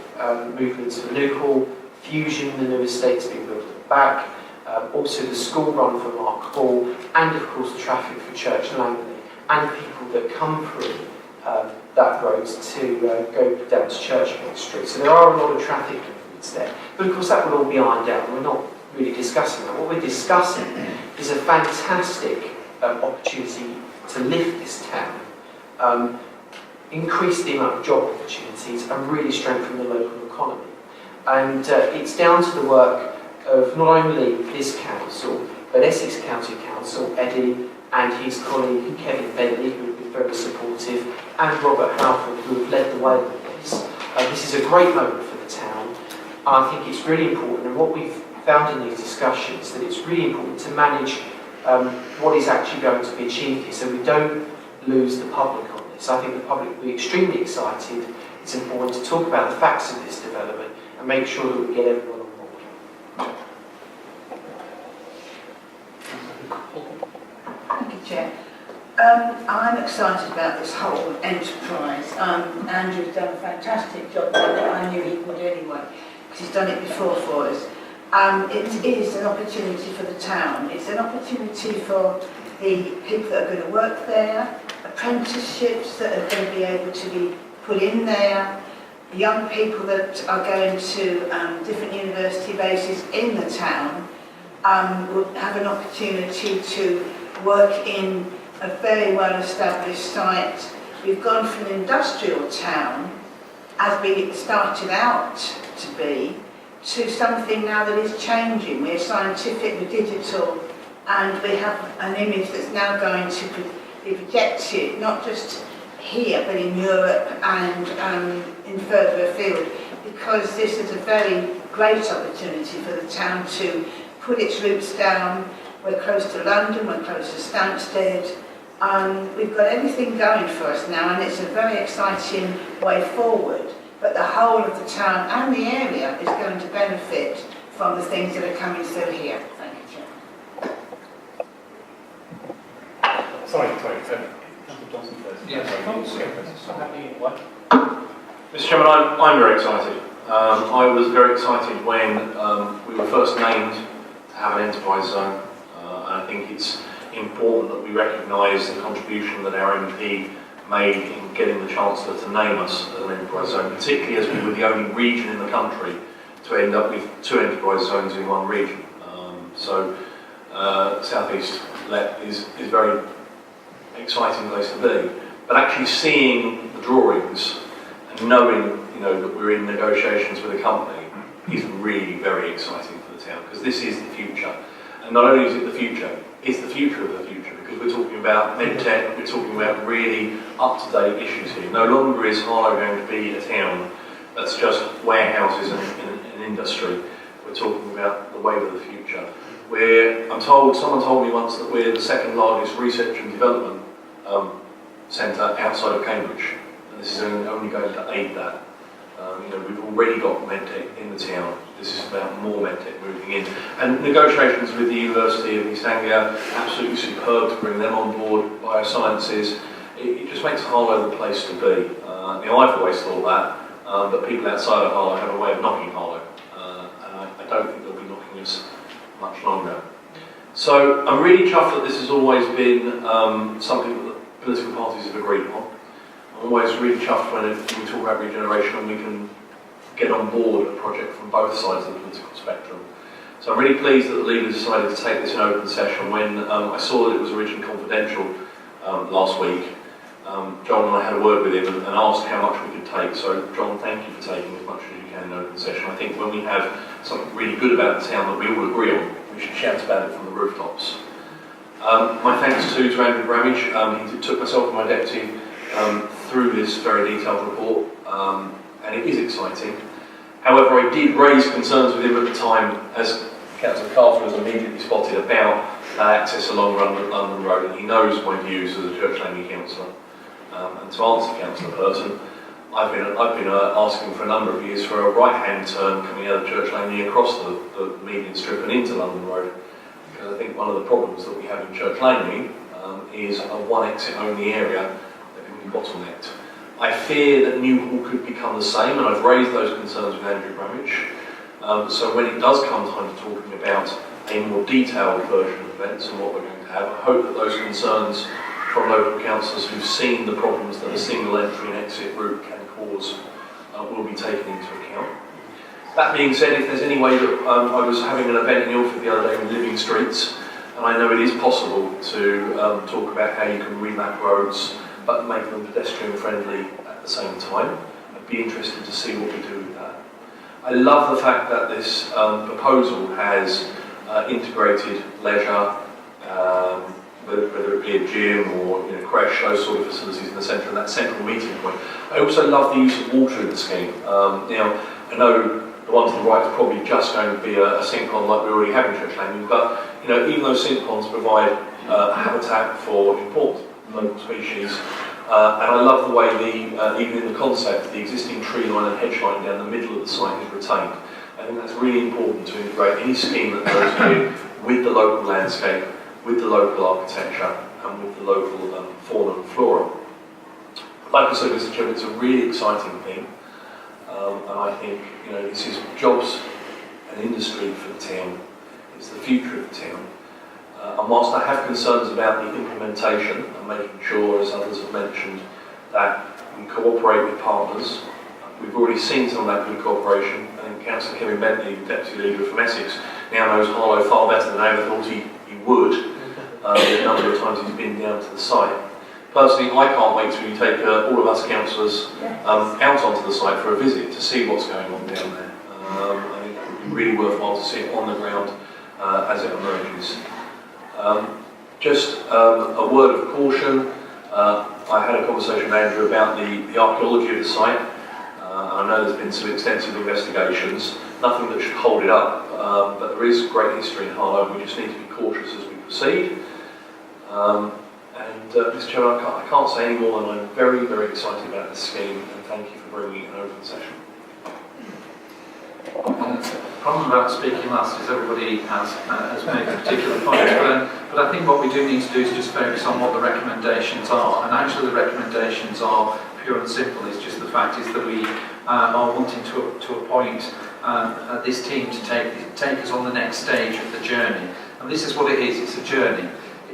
Speaker 8: movements for Newhall, Fusion, the new estates being built at the back, also the school run for Mark Hall, and of course traffic for Church Langley, and people that come through that road to go down to Churchgate Street. So there are a lot of traffic movements there. But of course that will all be ironed out. We're not really discussing that. What we're discussing is a fantastic opportunity to lift this town, increase the amount of job opportunities, and really strengthen the local economy. And it's down to the work of not only this council, but Essex County Council, Eddie, and his colleague Kevin Bentley, who have been very supportive, and Robert Halford, who have led the way with this. This is a great moment for the town. I think it's really important, and what we've found in these discussions, that it's really important to manage what is actually going to be achieved here, so we don't lose the public on this. I think the public will be extremely excited. It's important to talk about the facts of this development and make sure that we get everyone on board.
Speaker 16: Thank you, Chair. I'm excited about this whole enterprise. Andrew's done a fantastic job on it. I knew he would anyway, because he's done it before for us. It is an opportunity for the town. It's an opportunity for the people that are going to work there, apprenticeships that are going to be able to be put in there, young people that are going to different university bases in the town will have an opportunity to work in a very well-established site. We've gone from an industrial town, as we started out to be, to something now that is changing. We're scientific, we're digital, and we have an image that's now going to be projected, not just here, but in Europe and in further afield, because this is a very great opportunity for the town to put its roots down. We're close to London, we're close to Stansted. We've got everything going for us now, and it's a very exciting way forward. But the whole of the town and the area is going to benefit from the things that are coming through here. Thank you, Chair.
Speaker 2: Sorry.
Speaker 5: Mr. Chairman, I'm very excited. I was very excited when we were first named to have an enterprise zone. And I think it's important that we recognise the contribution that our MP made in getting the Chancellor to name us as an enterprise zone, particularly as we were the only region in the country to end up with 2 enterprise zones in one region. South East is a very exciting place to be. But actually seeing the drawings and knowing that we're in negotiations with a company is really very exciting for the town, because this is the future. And not only is it the future, it's the future of the future, because we're talking about medtech, we're talking about really up-to-date issues here. No longer is Harlow going to be a town that's just warehouses and industry. We're talking about the wave of the future. Someone told me once that we're the second largest research and development centre outside of Cambridge, and this is only going to aid that. We've already got medtech in the town. This is about more medtech moving in. And negotiations with the University of East Anglia, absolutely superb to bring them on board, biosciences. It just makes Harlow the place to be. I've always thought that, but people outside of Harlow have a way of knocking Harlow, and I don't think they'll be knocking us much longer. So I'm really chuffed that this has always been something that the political parties have agreed upon. I'm always really chuffed when we talk about regeneration and we can get on board a project from both sides of the political spectrum. So I'm really pleased that the leader decided to take this in open session. When I saw that it was originally confidential last week, John and I had a word with him and asked how much we could take. So John, thank you for taking as much as you can in open session. I think when we have something really good about the town that we all agree on, we should shout about it from the rooftops. My thanks to Andrew Bramidge. He took myself and my deputy through this very detailed report, and it is exciting. However, I did raise concerns with him at the time, as Councillor Carter has immediately spotted, about access along London Road, and he knows my views as a Church Langley councillor. And to answer Councillor Purton, I've been asking for a number of years for a right-hand turn coming out of Church Langley across the median strip and into London Road, because I think one of the problems that we have in Church Langley is a one-exit only area that can be bottlenecked. I fear that Newhall could become the same, and I've raised those concerns with Andrew Bramidge. So when it does come time to talking about a more detailed version of events and what we're going to have, I hope that those concerns from local councillors who've seen the problems that a single entry and exit route can cause will be taken into account. That being said, if there's any way that I was having an event in Ilford the other day with Living Streets, and I know it is possible to talk about how you can remap roads but make them pedestrian friendly at the same time. I'd be interested to see what we do with that. I love the fact that this proposal has integrated leisure, whether it be a gym or creche, those sort of facilities in the centre, and that central meeting point. I also love the use of water in the scheme. Now, I know the one to the right is probably just going to be a sink pond like we already have in Church Langley, but even those sink ponds provide habitat for important local species, and I love the way even in the concept, the existing tree line and hedge line down the middle of the site is retained. I think that's really important to integrate any scheme that goes in with the local landscape, with the local architecture, and with the local fauna and flora. Like I said, Mr. Chairman, it's a really exciting thing, and I think this is jobs and industry for the town. It's the future of the town. And whilst I have concerns about the implementation and making sure, as others have mentioned, that we cooperate with partners, we've already seen some of that good cooperation. I think Councillor Kevin Bentley, Deputy Leader from Essex, now knows Harlow far better than I ever thought he would. The number of times he's been down to the site. Personally, I can't wait till you take all of us councillors out onto the site for a visit to see what's going on down there. I think it would be really worthwhile to see it on the ground as it emerges. Just a word of caution. I had a conversation with Andrew about the archaeology of the site. I know there's been some extensive investigations, nothing that should hold it up, but there is great history in Harlow, and we just need to be cautious as we proceed. Mr. Chairman, I can't say any more than I'm very, very excited about this scheme, and thank you for bringing it in an open session.
Speaker 9: The problem about speaking last is everybody has made a particular point, but I think what we do need to do is just focus on what the recommendations are, and actually the recommendations are pure and simple. It's just the fact is that we are wanting to appoint this team to take us on the next stage of the journey, and this is what it is. It's a journey.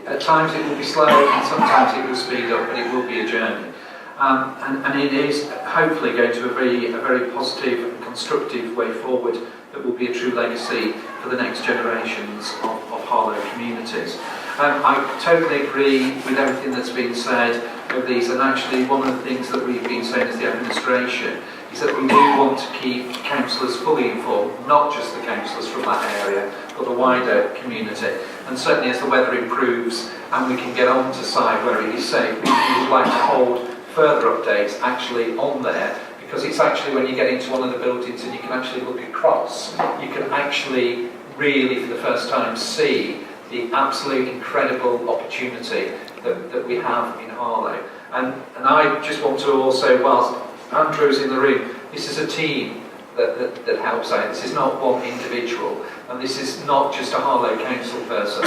Speaker 9: At times it will be slow, and sometimes it will speed up, but it will be a journey. And it is hopefully going to a very positive and constructive way forward that will be a true legacy for the next generations of Harlow communities. I totally agree with everything that's been said of these, and actually one of the things that we've been saying as the administration is that we do want to keep councillors fully informed, not just the councillors from that area, but the wider community. And certainly as the weather improves and we can get on to site where it is safe, we would like to hold further updates actually on there, because it's actually when you get into one of the buildings and you can actually look across, you can actually really for the first time see the absolute incredible opportunity that we have in Harlow. And I just want to also, whilst Andrew's in the room, this is a team that helps out. This is not one individual, and this is not just a Harlow council person.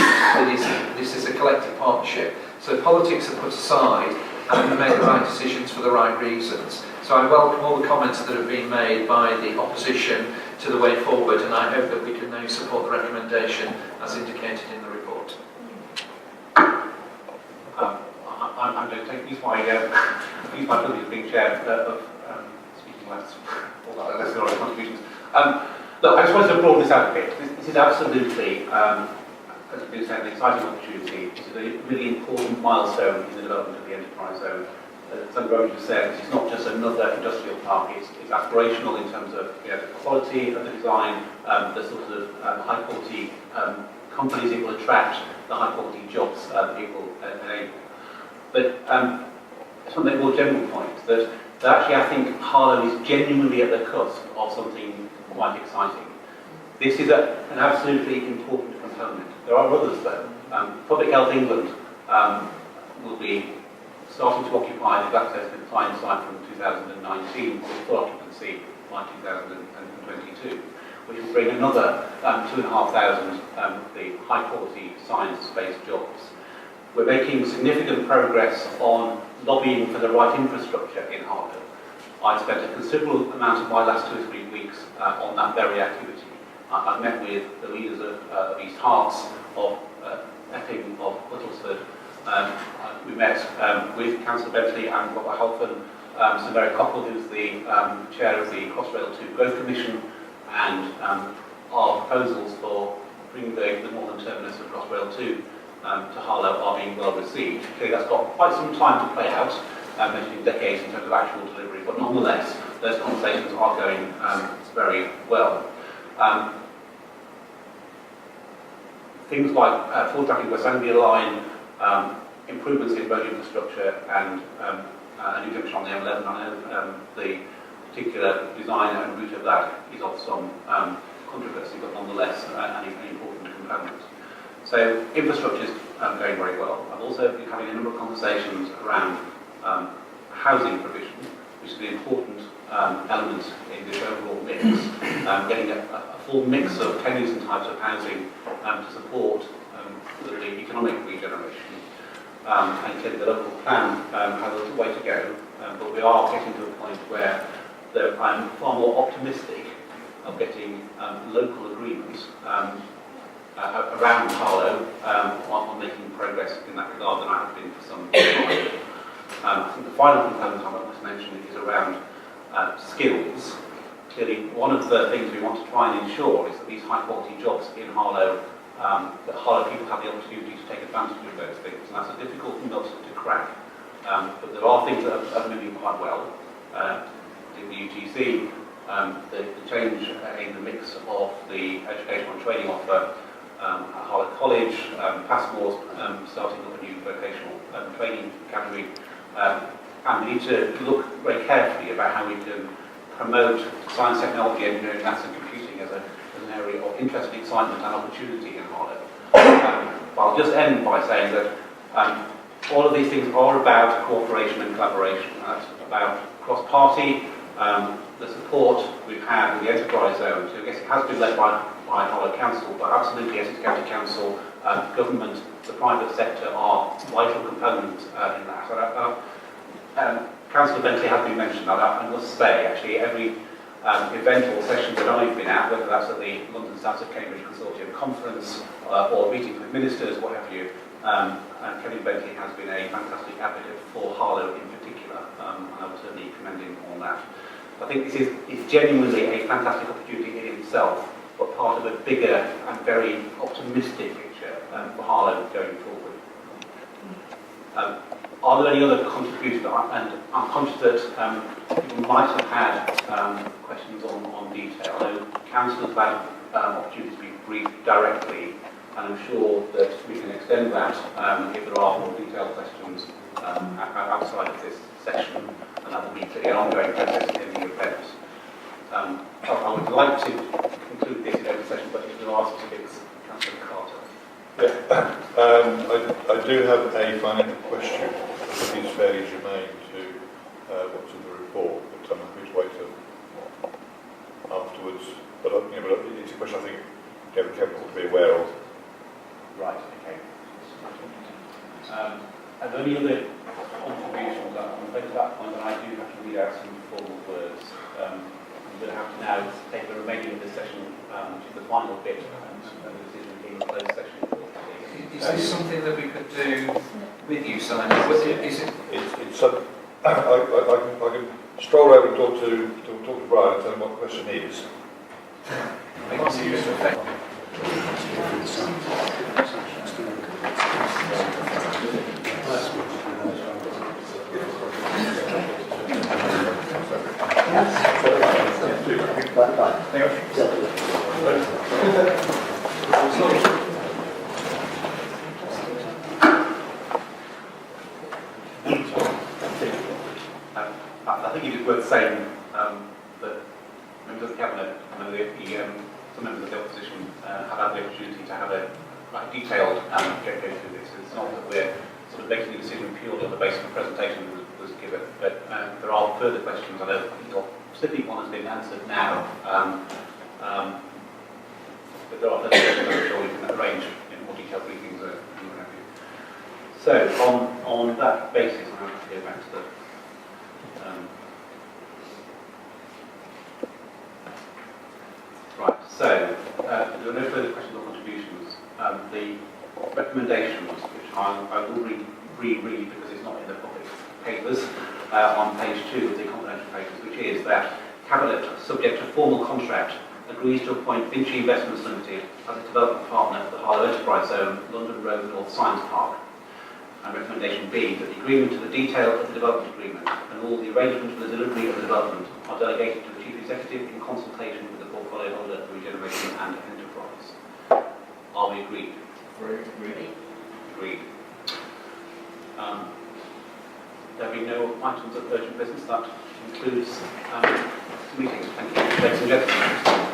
Speaker 9: This is a collective partnership. So politics are put aside, and we make the right decisions for the right reasons. So I welcome all the comments that have been made by the opposition to the way forward, and I hope that we can now support the recommendation as indicated in the report.
Speaker 6: I'm going to use my privilege of being chair of speaking last, all that, unless there are other contributions. Look, I just wanted to broaden this out a bit. This is absolutely, as I've been saying, an exciting opportunity. This is a really important milestone in the development of the enterprise zone. As Bramidge has said, this is not just another industrial park, it's aspirational in terms of the quality of the design, the sort of high quality companies it will attract, the high quality jobs it will enable. But something more general point, that that actually I think Harlow is genuinely at the cusp of something quite exciting. This is an absolutely important component. There are others though. Public Health England will be starting to occupy the GlaxoSmithKline site from 2019 with full occupancy by 2022, which will bring another 2,500 the high-quality science-based jobs. We're making significant progress on lobbying for the right infrastructure in Harlow. I spent a considerable amount of my last 2 or 3 weeks on that very activity. I've met with the leaders of East Herts, of Epping, of Whittlesford. We met with Councillor Bentley and Robert Halfon, Sir Mary Cockle, who's the chair of the Crossrail 2 Growth Commission, and our proposals for bringing the northern terminus of Crossrail 2 to Harlow are being well received. Clearly that's got quite some time to play out, measuring decades in terms of actual delivery, but nonetheless those conversations are going very well. Things like full tracking West Anglia line, improvements in road infrastructure, and a new junction on the M11. I know the particular design and route of that is of some controversy, but nonetheless an important component. So infrastructure is going very well. I've also been having a number of conversations around housing provision, which is an important element in this overall mix, getting a full mix of tenures and types of housing to support the economic regeneration. And clearly the local plan has a little way to go, but we are getting to a point where I'm far more optimistic of getting local agreements around Harlow on making progress in that regard than I have been for some time. I think the final component I want to mention is around skills. Clearly, one of the things we want to try and ensure is that these high-quality jobs in Harlow, that Harlow people have the opportunity to take advantage of those things, and that's a difficult nut to crack. But there are things that are moving quite well. In the UTC, the change in the mix of the educational and training offer at Harlow College, Passmore's starting up a new vocational training academy, and we need to look very carefully about how we can promote science, technology, engineering, maths and computing as an area of interest, excitement and opportunity in Harlow. I'll just end by saying that all of these things are about cooperation and collaboration. That's about cross-party, the support we've had in the enterprise zone. So I guess it has been led by Harlow Council, but absolutely Essex County Council, government, the private sector are vital components in that. So Councillor Bentley has been mentioned. I must say, actually, every event or session that I've been at, whether that's at the London South of Cambridge Consortium Conference or meetings with ministers, what have you, Kevin Bentley has been a fantastic advocate for Harlow in particular, and I would certainly commend him on that. I think this is genuinely a fantastic opportunity in itself, but part of a bigger and very optimistic picture for Harlow going forward. Are there any other contributions? And I'm conscious that people might have had questions on detail. I know councillors have had opportunities to be briefed directly, and I'm sure that we can extend that if there are more detailed questions outside of this session, and that will be clearly an ongoing process in the event. I would like to conclude this in open session, but if there are specifics, Councillor Carter.
Speaker 12: Yeah, I do have a financial question. I think it's fairly germane to what's in the report, but I'm happy to wait till afterwards. But it's a question I think Kevin ought to be aware of.
Speaker 6: Right, okay. Are there any other contributions? I'm afraid at that point that I do have to read out some formal words. I'm going to have to now take the remaining of this session, which is the final bit, and the decision being the closed session.
Speaker 9: Is this something that we could do with you, Simon? Is it?
Speaker 12: I can stroll over and talk to Brian and tell him what the question is.
Speaker 6: I think again that members of the Cabinet and some members of the opposition have had the opportunity to have a quite detailed go through this. It's not that we're sort of making a decision purely on the basis of the presentation that was given, but there are further questions. I know your specific one has been answered now, but there are further questions I'm sure we can arrange in more detailed briefings and what have you. So on that basis, I'm going to go back to the right. So there are no further questions or contributions. The recommendations, which I will reread because it's not in the public papers, on page 2 of the confidential papers, which is that Cabinet, subject to formal contract, agrees to appoint Vinci Investments Limited as a development partner for the Harlow Enterprise Zone, London Road North Science Park. And recommendation B, that the agreement to the detail of the development agreement and all the arrangements for the delivery of the development are delegated to the Chief Executive in consultation with the portfolio holder of Regeneration and Enterprise. Are we agreed? Agreed. There being no items of urgent business, that concludes meetings. Thank you, ladies and gentlemen.